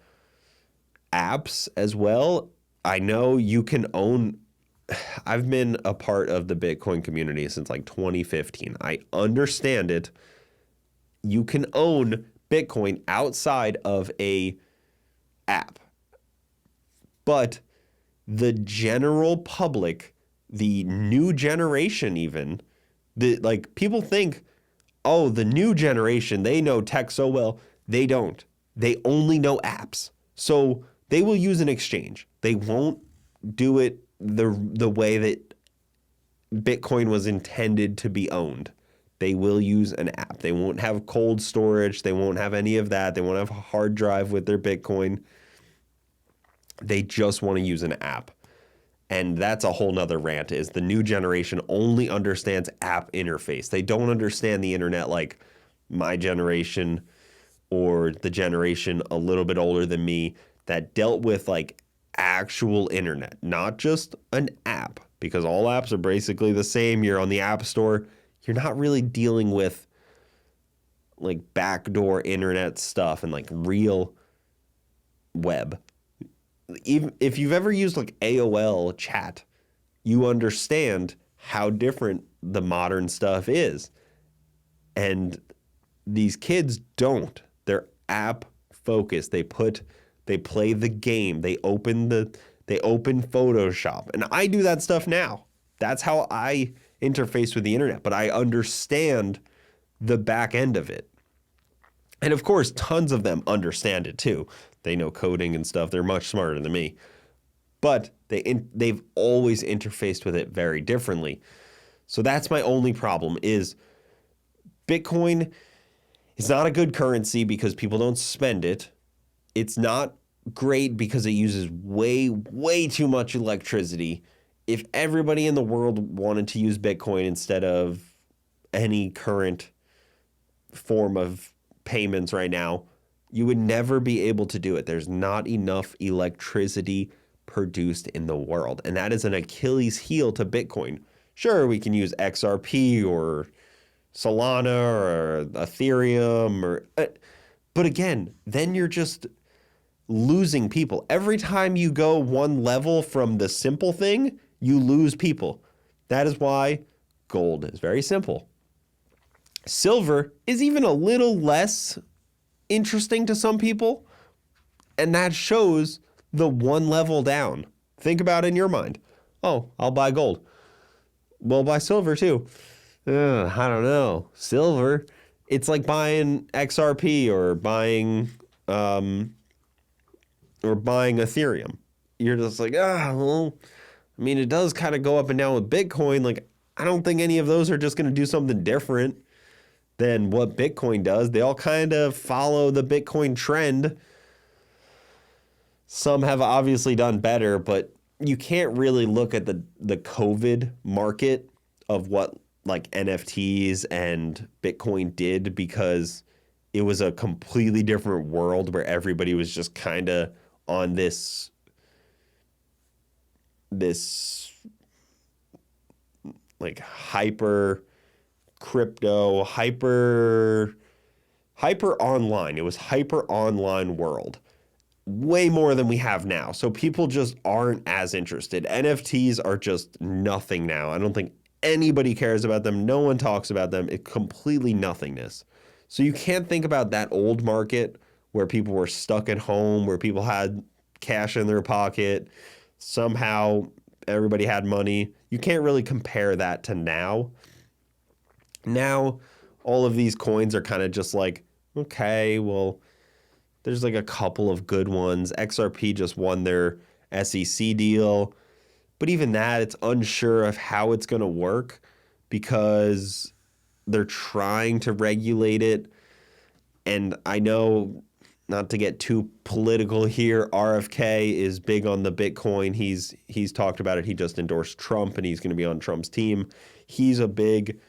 apps as well. I know you can own. I've been a part of the Bitcoin community since like 2015. I understand it. You can own Bitcoin outside of a app. But the general public, the new generation even, people think, oh, the new generation, they know tech so well. They don't. They only know apps. So they will use an exchange. They won't do it the way that Bitcoin was intended to be owned. they will use an app. They won't have cold storage. They won't have any of that. They won't have a hard drive with their Bitcoin. They just want to use an app. And that's a whole nother rant, is the new generation only understands app interface. They don't understand the internet like my generation or the generation a little bit older than me that dealt with like actual internet, not just an app, because all apps are basically the same. You're on the App Store. You're not really dealing with like backdoor internet stuff and like real web. Even if you've ever used like AOL chat, you understand how different the modern stuff is. And these kids don't. They're app focused. They play the game. They open Photoshop. And I do that stuff now. That's how I interface with the internet, but I understand the back end of it. And of course, tons of them understand it too. They know coding and stuff. They're much smarter than me. But they've always interfaced with it very differently. So that's my only problem, is Bitcoin is not a good currency because people don't spend it. It's not great because it uses way, way too much electricity. If everybody in the world wanted to use Bitcoin instead of any current form of payments right now, you would never be able to do it. There's not enough electricity produced in the world. And that is an Achilles heel to Bitcoin. Sure, we can use XRP or Solana or Ethereum, but again, then you're just losing people. Every time you go one level from the simple thing, you lose people. That is why gold is very simple. Silver is even a little less interesting to some people, and that shows the one level down. Think about it in your mind. Oh, I'll buy gold. Well, buy silver too. I don't know. Silver, it's like buying XRP or buying Ethereum. You're just like, well, I mean, it does kind of go up and down with Bitcoin. Like, I don't think any of those are just going to do something different than what Bitcoin does. They all kind of follow the Bitcoin trend. Some have obviously done better, but you can't really look at the COVID market of what like NFTs and Bitcoin did, because it was a completely different world where everybody was just kind of on this like hyper crypto, hyper online. It was hyper online world. Way more than we have now. So people just aren't as interested. NFTs are just nothing now. I don't think anybody cares about them. No one talks about them. It's completely nothingness. So you can't think about that old market where people were stuck at home, where people had cash in their pocket. Somehow everybody had money. You can't really compare that to now. Now, all of these coins are kind of just like, okay, well, there's like a couple of good ones. XRP just won their SEC deal. But even that, it's unsure of how it's going to work because they're trying to regulate it. And I know, not to get too political here, RFK is big on the Bitcoin. He's talked about it. He just endorsed Trump and he's going to be on Trump's team. He's a big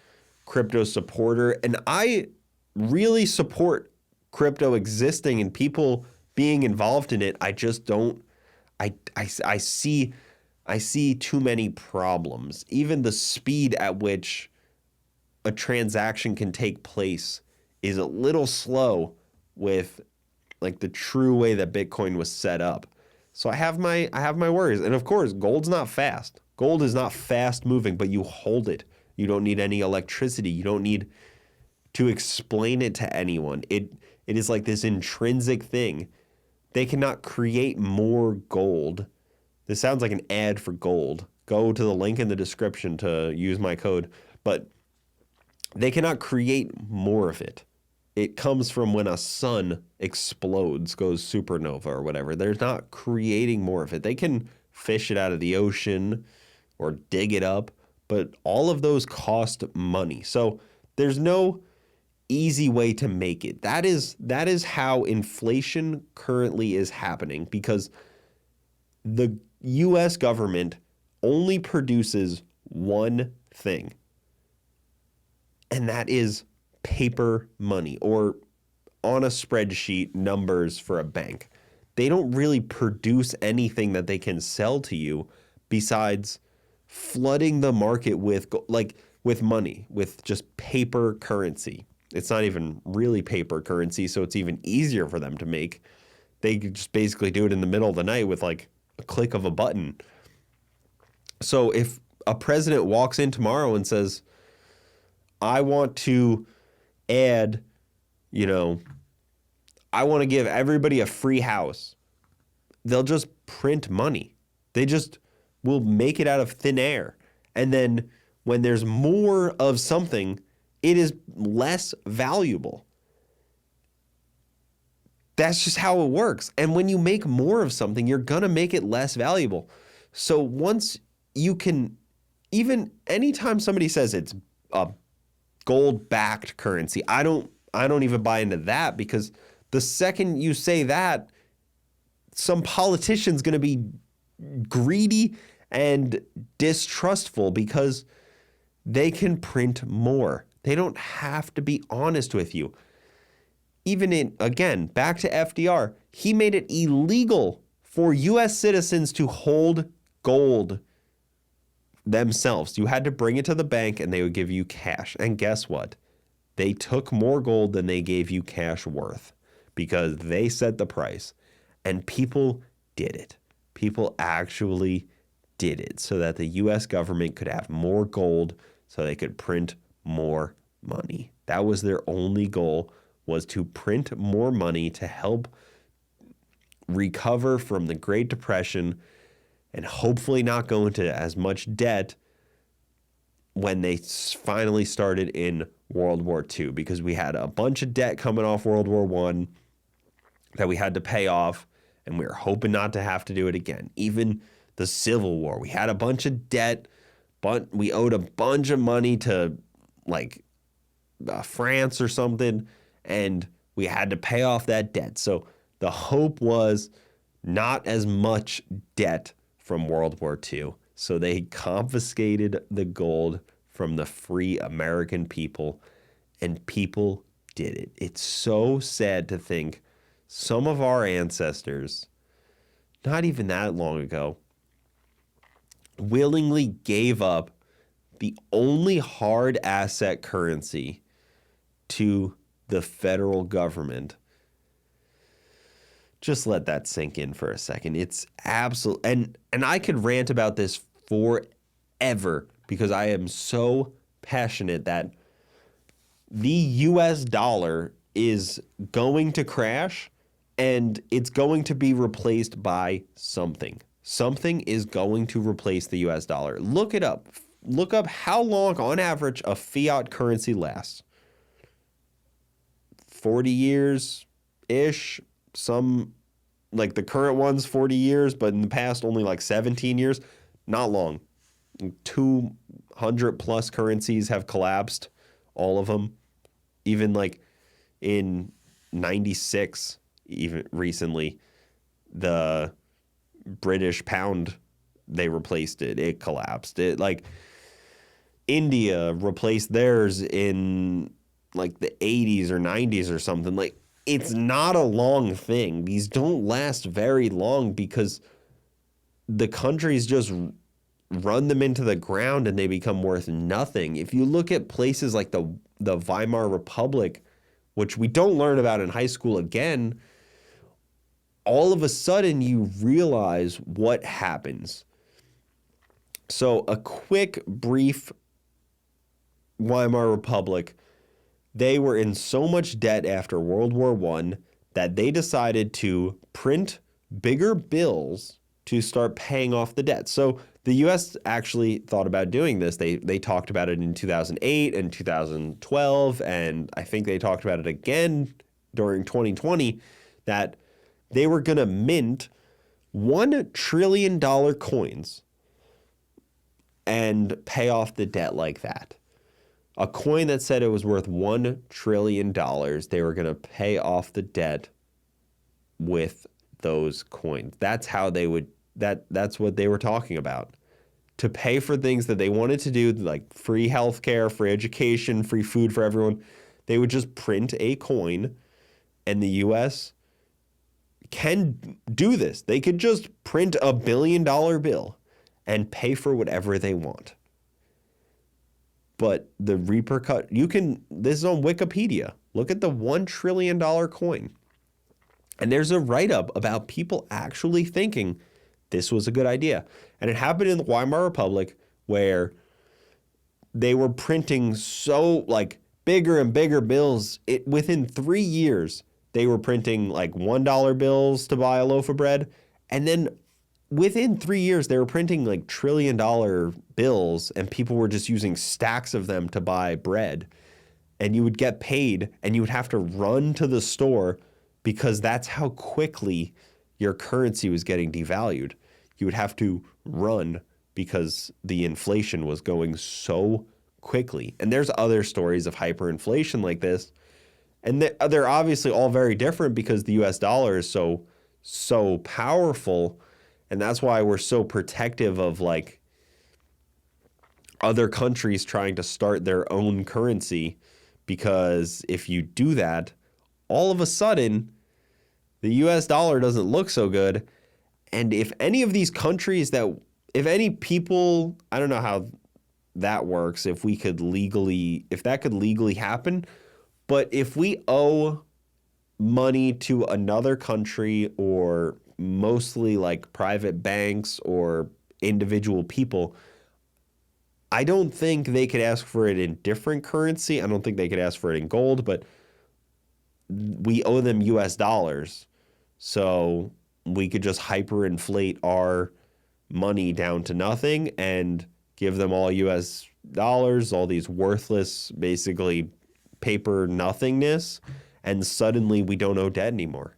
crypto supporter. And I really support crypto existing and people being involved in it. I just don't, I see too many problems. Even the speed at which a transaction can take place is a little slow with like the true way that Bitcoin was set up. So I have my worries. And of course, gold's not fast. Gold is not fast moving, but you hold it. You don't need any electricity. You don't need to explain it to anyone. It is like this intrinsic thing. They cannot create more gold. This sounds like an ad for gold. Go to the link in the description to use my code. But they cannot create more of it. It comes from when a sun explodes, goes supernova or whatever. They're not creating more of it. They can fish it out of the ocean or dig it up, but all of those cost money. So There's no easy way to make it. That is how inflation currently is happening, because the US government only produces one thing, and that is paper money, or on a spreadsheet, numbers for a bank. They don't really produce anything that they can sell to you besides flooding the market with money, with just paper currency. It's not even really paper currency, so it's even easier for them to make. They just basically do it in the middle of the night with like a click of a button. So if a president walks in tomorrow and says, I want to add, I want to give everybody a free house, they'll just print money. They just will make it out of thin air. And then when there's more of something, it is less valuable. That's just how it works. And when you make more of something, you're going to make it less valuable. So once you can, even anytime somebody says it's a gold-backed currency, I don't even buy into that, because the second you say that, some politician's going to be greedy and distrustful because they can print more. They don't have to be honest with you. Even again, back to FDR, he made it illegal for U.S. citizens to hold gold themselves. You had to bring it to the bank and they would give you cash. And guess what? They took more gold than they gave you cash worth, because they set the price. And people did it. People actually did it so that the U.S. government could have more gold so they could print more money. That was their only goal, was to print more money to help recover from the Great Depression and hopefully not go into as much debt when they finally started in World War II, because we had a bunch of debt coming off World War I that we had to pay off, and we were hoping not to have to do it again. Even the Civil War, we had a bunch of debt, but we owed a bunch of money to France or something, and we had to pay off that debt. So the hope was not as much debt from World War II. So they confiscated the gold from the free American people, and people did it. It's so sad to think some of our ancestors, not even that long ago, willingly gave up the only hard asset currency to the federal government. Just let that sink in for a second. It's absolute, and I could rant about this forever, because I am so passionate that the US dollar is going to crash, and it's going to be replaced by something. Something is going to replace the US dollar. Look it up. Look up how long, on average, a fiat currency lasts. 40 years-ish. Some, like the current one's 40 years, but in the past only like 17 years. Not long. 200 plus currencies have collapsed. All of them. Even like in 96, even recently, the British pound, they replaced it. It collapsed. India replaced theirs in like the 80s or 90s or something. Like, it's not a long thing. These don't last very long because the countries just run them into the ground and they become worth nothing. If you look at places like the Weimar Republic, which we don't learn about in high school again, all of a sudden you realize what happens. So a quick, brief Weimar Republic, they were in so much debt after World War I that they decided to print bigger bills to start paying off the debt. So the U.S. actually thought about doing this. They talked about it in 2008 and 2012, and I think they talked about it again during 2020, that they were going to mint $1 trillion coins and pay off the debt like that. a coin that said it was worth $1 trillion. They were going to pay off the debt with those coins. That's how they would, that's what they were talking about. To pay for things that they wanted to do, like free healthcare, free education, free food for everyone. They would just print a coin, and the U.S. can do this. They could just print a $1 billion bill and pay for whatever they want. But the this is on Wikipedia. Look at the $1 trillion coin. And there's a write-up about people actually thinking this was a good idea. And it happened in the Weimar Republic, where they were printing so like bigger and bigger bills. Within 3 years, they were printing like $1 bills to buy a loaf of bread. And then within 3 years, they were printing like $1 trillion bills, and people were just using stacks of them to buy bread. And you would get paid, and you would have to run to the store, because that's how quickly your currency was getting devalued. You would have to run because the inflation was going so quickly. And there's other stories of hyperinflation like this. And they're obviously all very different because the US dollar is so powerful. And that's why we're so protective of like other countries trying to start their own currency. Because if you do that, all of a sudden, the US dollar doesn't look so good. And if any of these countries if any people, I don't know how that works, if that could legally happen, but if we owe money to another country, or mostly like private banks or individual people, I don't think they could ask for it in different currency. I don't think they could ask for it in gold, but we owe them US dollars. So we could just hyperinflate our money down to nothing and give them all US dollars, all these worthless, basically paper nothingness, and suddenly we don't owe debt anymore.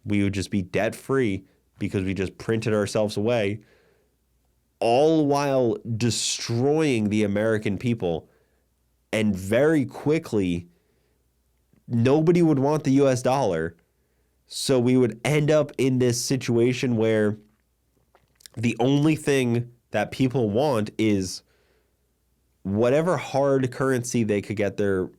We would just be debt free because we just printed ourselves away, all while destroying the American people. And very quickly, nobody would want the US dollar. So we would end up in this situation where the only thing that people want is whatever hard currency they could get their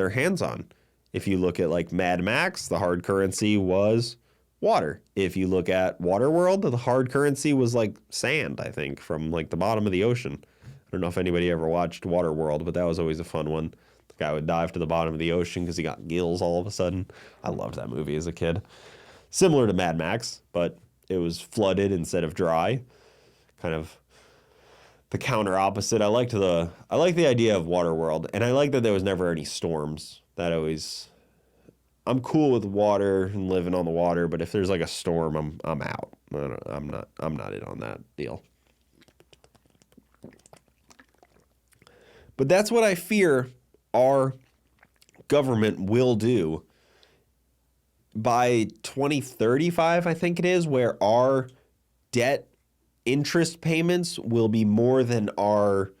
hands on. If you look at like Mad Max, the hard currency was water. If you look at Waterworld, the hard currency was like sand, I think, from like the bottom of the ocean. I don't know if anybody ever watched Waterworld, but that was always a fun one. The guy would dive to the bottom of the ocean because he got gills all of a sudden. I loved that movie as a kid. Similar to Mad Max, but it was flooded instead of dry. Kind of the counter opposite. I like the idea of Waterworld, and I like that there was never any storms. I'm cool with water and living on the water, but if there's like a storm, I'm out. I'm not in on that deal. But that's what I fear our government will do by 2035, I think it is, where our debt interest payments will be more than our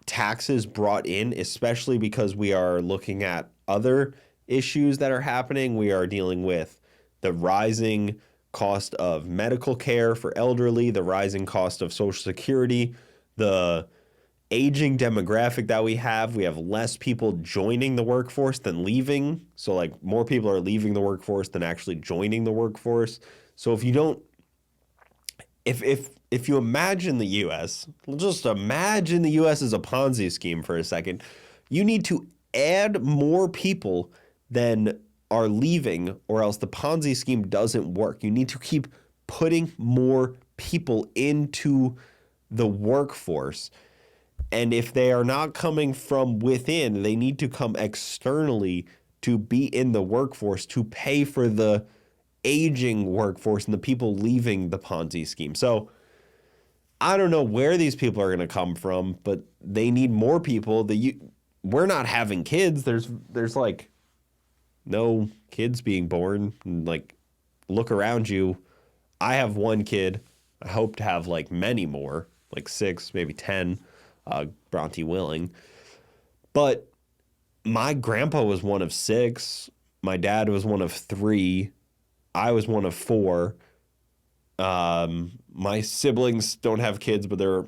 taxes brought in, especially because we are looking at other issues that are happening. We are dealing with the rising cost of medical care for elderly, the rising cost of Social Security, the aging demographic that we have less people joining the workforce than leaving. So like more people are leaving the workforce than actually joining the workforce. So if you imagine the US, just imagine the US as a Ponzi scheme for a second, you need to add more people than are leaving, or else the Ponzi scheme doesn't work. You need to keep putting more people into the workforce. And if they are not coming from within, they need to come externally to be in the workforce to pay for the aging workforce and the people leaving the Ponzi scheme. So I don't know where these people are going to come from, but they need more people. We're not having kids. There's like no kids being born. Like, look around you. I have one kid. I hope to have like many more, like 6, maybe 10. Bronte Willing. But my grandpa was one of 6. My dad was one of 3. I was one of 4. My siblings don't have kids, but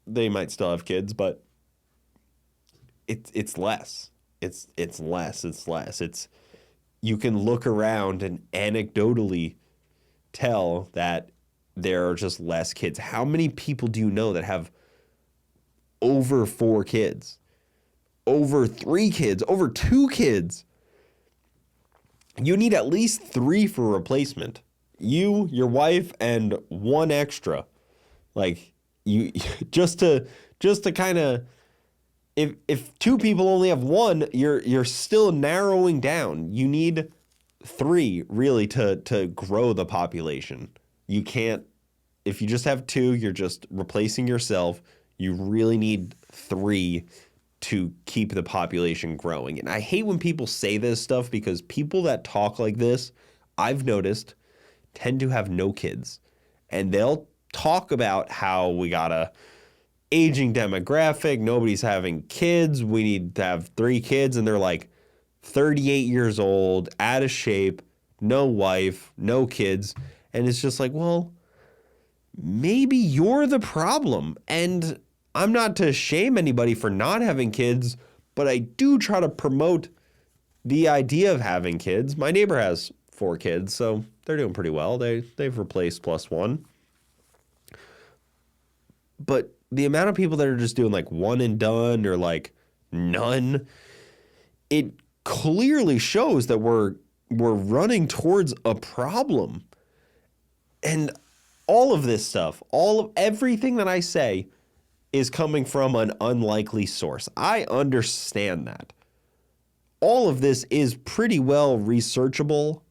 they might still have kids, but it's less. It's less. You can look around and anecdotally tell that there are just less kids. How many people do you know that have over 4 kids, over 3 kids, over 2 kids? You need at least 3 for replacement. You, your wife, and 1 extra. Like, you just to kind of, if 2 people only have 1, you're still narrowing down. You need 3 really to grow the population. You can't, if you just have 2, you're just replacing yourself. You really need 3 to keep the population growing. And I hate when people say this stuff, because people that talk like this, I've noticed, tend to have no kids. And they'll talk about how we got a aging demographic, nobody's having kids, we need to have 3 kids, and they're like 38 years old, out of shape, no wife, no kids. And it's just like, well, maybe you're the problem. And I'm not to shame anybody for not having kids, but I do try to promote the idea of having kids. My neighbor has 4 kids, so they're doing pretty well. They've replaced +1. But the amount of people that are just doing like 1 and done, or like none, it clearly shows that we're running towards a problem. And all of this stuff, everything that I say is coming from an unlikely source. I understand that. All of this is pretty well researchable.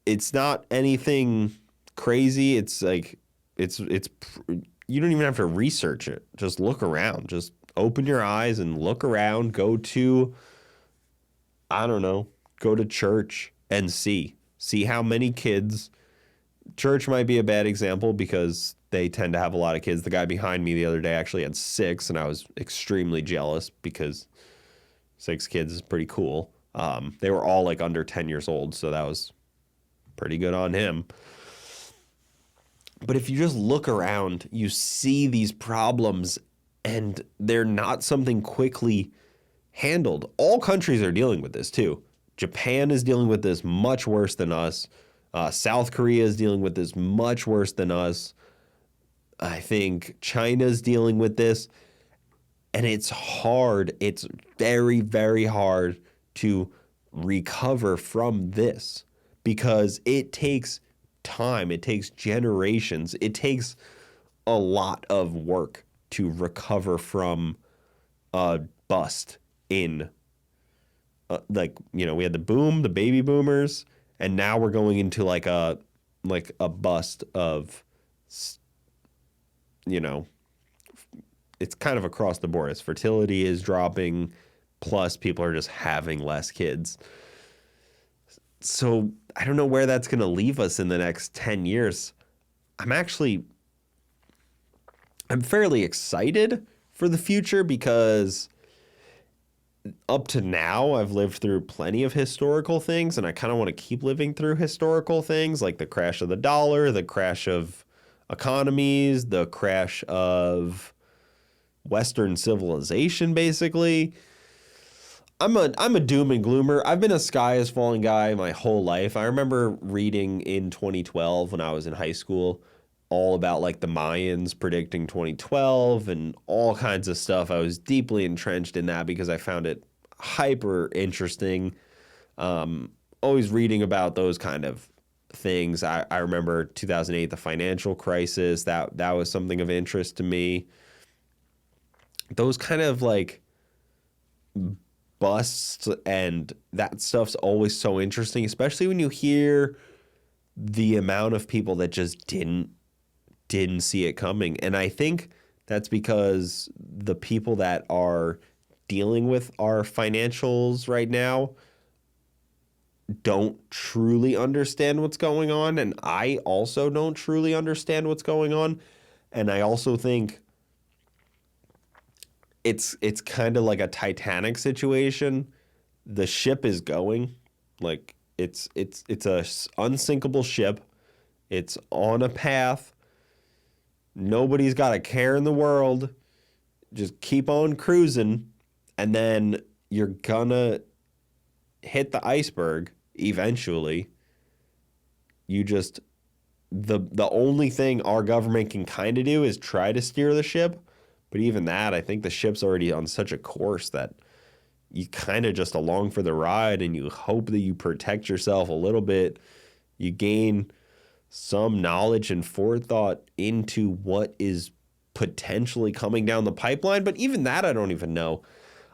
It's not anything crazy. It's like, you don't even have to research it. Just look around. Just open your eyes and look around. Go to church and see how many kids. Church might be a bad example because they tend to have a lot of kids. The guy behind me the other day actually had 6, and I was extremely jealous because 6 kids is pretty cool. They were all like under 10 years old, so that was pretty good on him. But if you just look around, you see these problems, and they're not something quickly handled. All countries are dealing with this too. Japan is dealing with this much worse than us. South Korea is dealing with this much worse than us. I think China's dealing with this. And it's hard. It's very, very hard to recover from this, because it takes time. It takes generations. It takes a lot of work to recover from a bust in, we had the baby boomers, and now we're going into like a bust of, it's kind of across the board. As fertility is dropping, plus people are just having less kids. So I don't know where that's going to leave us in the next 10 years. I'm fairly excited for the future, because up to now I've lived through plenty of historical things, and I kind of want to keep living through historical things, like the crash of the dollar, the crash of economies, the crash of Western civilization, basically. I'm a doom and gloomer. I've been a sky is falling guy my whole life. I remember reading in 2012 when I was in high school all about like the Mayans predicting 2012 and all kinds of stuff. I was deeply entrenched in that because I found it hyper interesting. Always reading about those kind of things. I remember 2008, the financial crisis. That was something of interest to me. Those kind of like busts and that stuff's always so interesting, especially when you hear the amount of people that just didn't see it coming. And I think that's because the people that are dealing with our financials right now don't truly understand what's going on. And I also don't truly understand what's going on. And I also think it's kind of like a Titanic situation. The ship is going, like it's a unsinkable ship. It's on a path. Nobody's got a care in the world. Just keep on cruising, and then you're gonna hit the iceberg eventually. You just the only thing our government can kind of do is try to steer the ship, but even that, I think the ship's already on such a course that you kind of just along for the ride, and you hope that you protect yourself a little bit. You gain some knowledge and forethought into what is potentially coming down the pipeline, but even that I don't even know.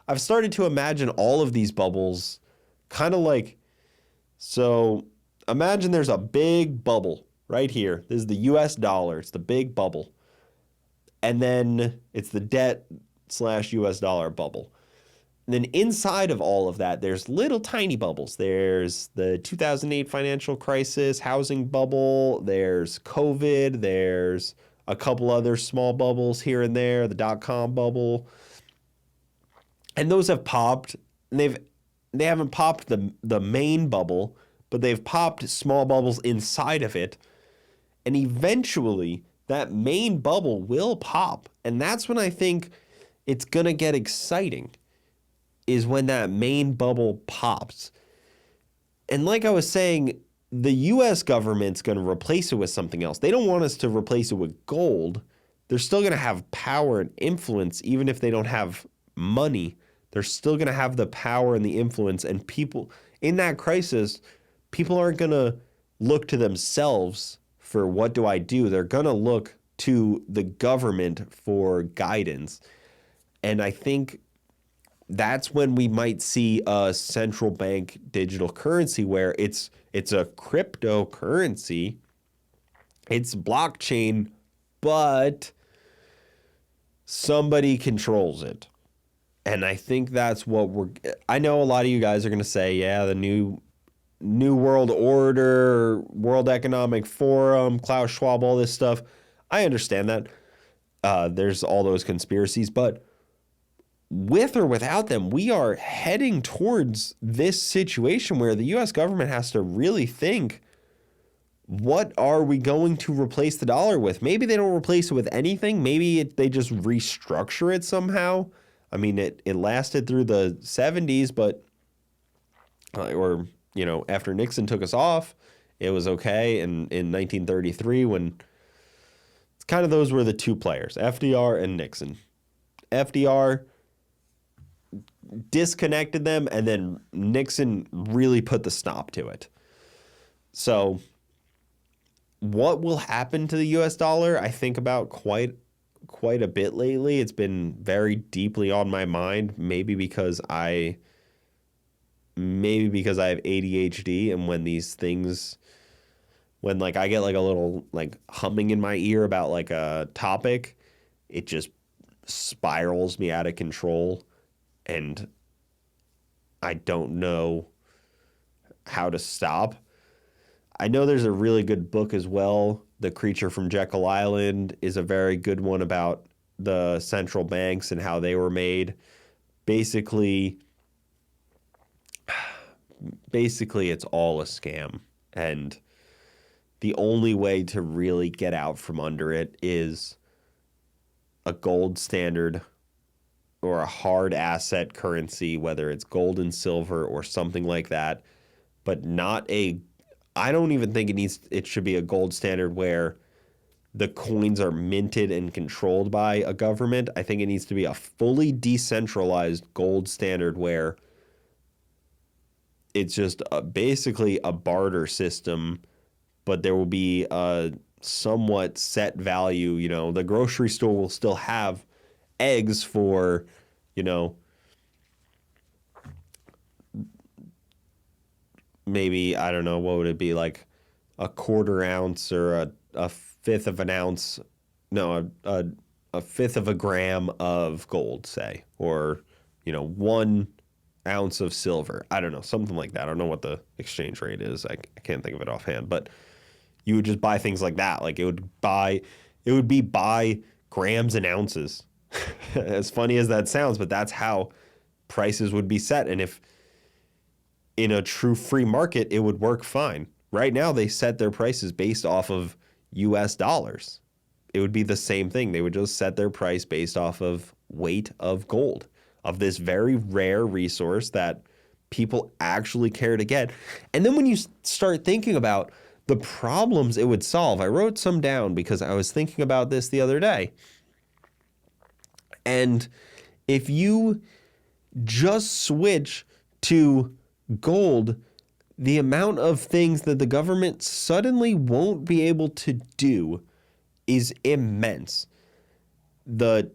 I've started to imagine all of these bubbles kind of like, so imagine there's a big bubble right here. This is the US dollar. It's the big bubble. And then it's the debt / US dollar bubble. And then inside of all of that, there's little tiny bubbles. There's the 2008 financial crisis, housing bubble. There's COVID. There's a couple other small bubbles here and there, the dot-com bubble. And those have popped. And they haven't popped the main bubble, but they've popped small bubbles inside of it. And eventually, that main bubble will pop. And that's when I think it's going to get exciting, is when that main bubble pops. And like I was saying, the U.S. government's going to replace it with something else. They don't want us to replace it with gold. They're still going to have power and influence, even if they don't have money. They're still going to have the power and the influence. And people in that crisis, people aren't going to look to themselves for what do I do. They're going to look to the government for guidance. And I think that's when we might see a central bank digital currency where it's a cryptocurrency. It's blockchain, but somebody controls it. And I think that's what I know a lot of you guys are going to say, yeah, the new world order, World Economic Forum, Klaus Schwab, all this stuff. I understand that. There's all those conspiracies, but with or without them, we are heading towards this situation where the U.S. government has to really think, what are we going to replace the dollar with? Maybe they don't replace it with anything. Maybe they just restructure it somehow. I mean, it lasted through the 70s, but, after Nixon took us off, it was okay. And in 1933, when it's kind of those were the two players, FDR and Nixon. FDR disconnected them, and then Nixon really put the stop to it. So what will happen to the US dollar? I think about quite a bit lately. It's been very deeply on my mind, maybe because I have ADHD, and when these things, when like I get like a little like humming in my ear about like a topic, it just spirals me out of control. And I don't know how to stop. I know there's a really good book as well. The Creature from Jekyll Island is a very good one about the central banks and how they were made. Basically, it's all a scam. And the only way to really get out from under it is a gold standard or a hard asset currency, whether it's gold and silver or something like that, but I don't even think it should be a gold standard where the coins are minted and controlled by a government. I think it needs to be a fully decentralized gold standard where it's just basically a barter system, but there will be a somewhat set value. The grocery store will still have eggs for, maybe, I don't know, what would it be, like a quarter ounce or a fifth of an ounce, no, a fifth of a gram of gold, say, or, 1 ounce of silver. I don't know, something like that. I don't know what the exchange rate is. I can't think of it offhand, but you would just buy things like that. Like it would buy, It would be by grams and ounces. As funny as that sounds, but that's how prices would be set. And if in a true free market, it would work fine. Right now, they set their prices based off of US dollars. It would be the same thing. They would just set their price based off of weight of gold, of this very rare resource that people actually care to get. And then when you start thinking about the problems it would solve, I wrote some down because I was thinking about this the other day. And if you just switch to gold, the amount of things that the government suddenly won't be able to do is immense. The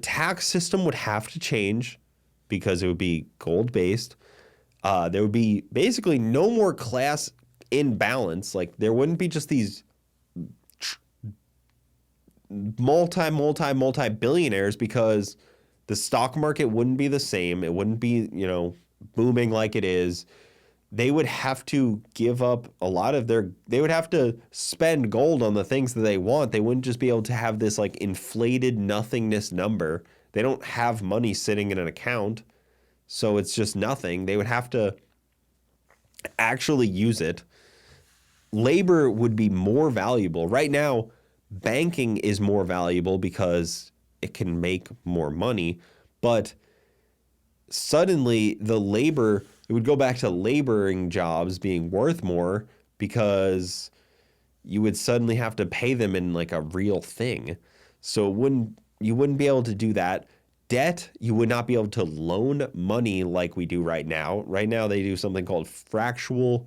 tax system would have to change because it would be gold-based. There would be basically no more class imbalance. Like, there wouldn't be just these multi billionaires, because the stock market wouldn't be the same. It wouldn't be, booming like it is. They would have to give up a lot of they would have to spend gold on the things that they want. They wouldn't just be able to have this like inflated nothingness number. They don't have money sitting in an account, so it's just nothing. They would have to actually use it. Labor would be more valuable. Right now, banking is more valuable because it can make more money, but suddenly it would go back to laboring jobs being worth more because you would suddenly have to pay them in like a real thing. So you wouldn't be able to do that. Debt, you would not be able to loan money like we do right now. Right now they do something called fractional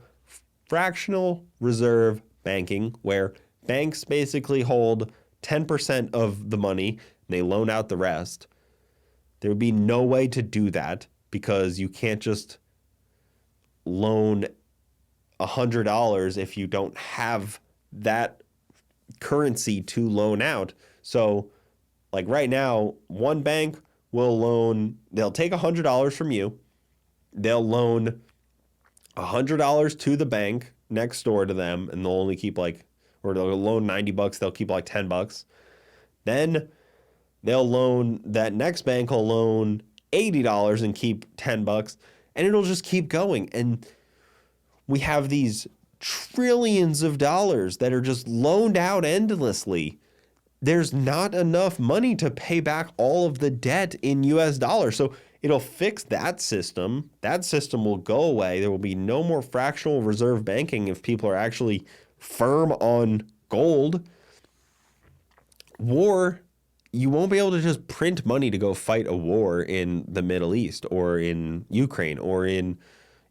reserve banking, where banks basically hold 10% of the money and they loan out the rest. There would be no way to do that because you can't just loan $100 if you don't have that currency to loan out. So like right now, one bank they'll take $100 from you. They'll loan $100 to the bank next door to them, and they'll only keep or they'll loan $90, they'll keep like $10. Then that next bank will loan $80 and keep $10, and it'll just keep going. And we have these trillions of dollars that are just loaned out endlessly. There's not enough money to pay back all of the debt in US dollars. So it'll fix that system. That system will go away. There will be no more fractional reserve banking if people are actually firm on gold. War, you won't be able to just print money to go fight a war in the Middle East or in Ukraine or in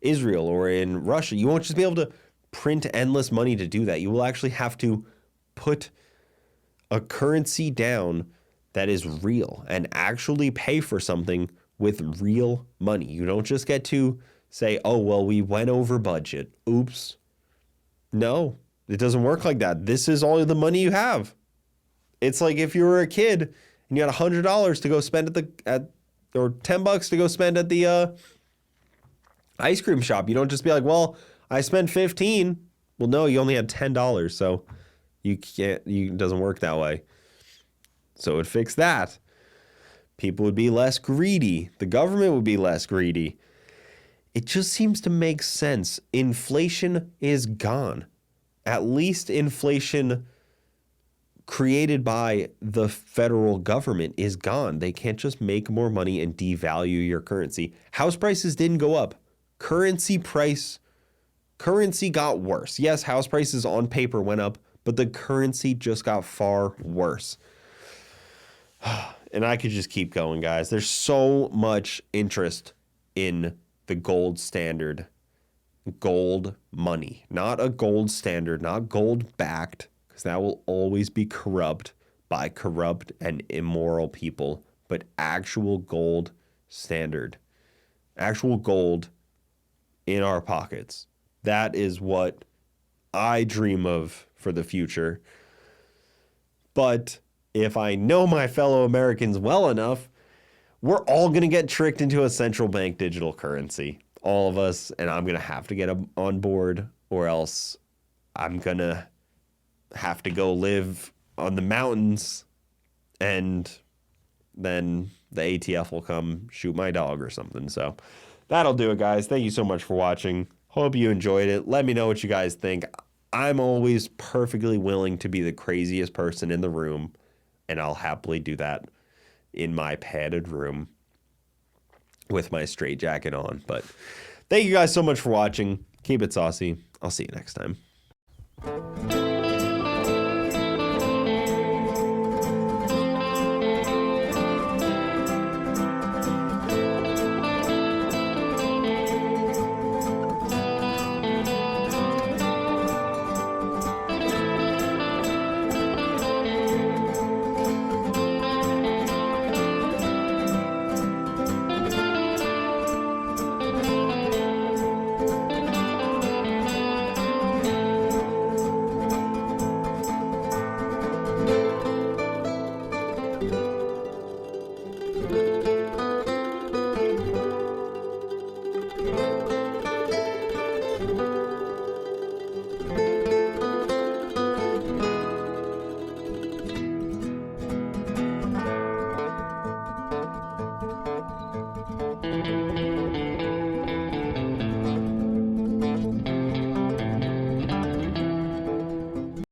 Israel or in Russia. You won't just be able to print endless money to do that. You will actually have to put a currency down that is real and actually pay for something with real money. You don't just get to say, oh, well, we went over budget. Oops. No, it doesn't work like that. This is all the money you have. It's like if you were a kid and you had $100 to go spend or $10 to go spend at the ice cream shop. You don't just be like, well, I spent 15. Well, no, you only had $10, so it doesn't work that way. So it would fix that. People would be less greedy. The government would be less greedy. It just seems to make sense. Inflation is gone. At least inflation created by the federal government is gone. They can't just make more money and devalue your currency. House prices didn't go up. Currency got worse. Yes, house prices on paper went up, but the currency just got far worse. And I could just keep going, guys. There's so much interest in the gold standard. Gold money. Not a gold standard, not gold backed, because that will always be corrupt by corrupt and immoral people, but actual gold standard. Actual gold in our pockets. That is what I dream of for the future. But if I know my fellow Americans well enough, we're all going to get tricked into a central bank digital currency. All of us. And I'm going to have to get on board, or else I'm going to have to go live on the mountains, and then the ATF will come shoot my dog or something. So that'll do it, guys. Thank you so much for watching. Hope you enjoyed it. Let me know what you guys think. I'm always perfectly willing to be the craziest person in the room, and I'll happily do that in my padded room with my straitjacket on. But thank you guys so much for watching. Keep it saucy. I'll see you next time.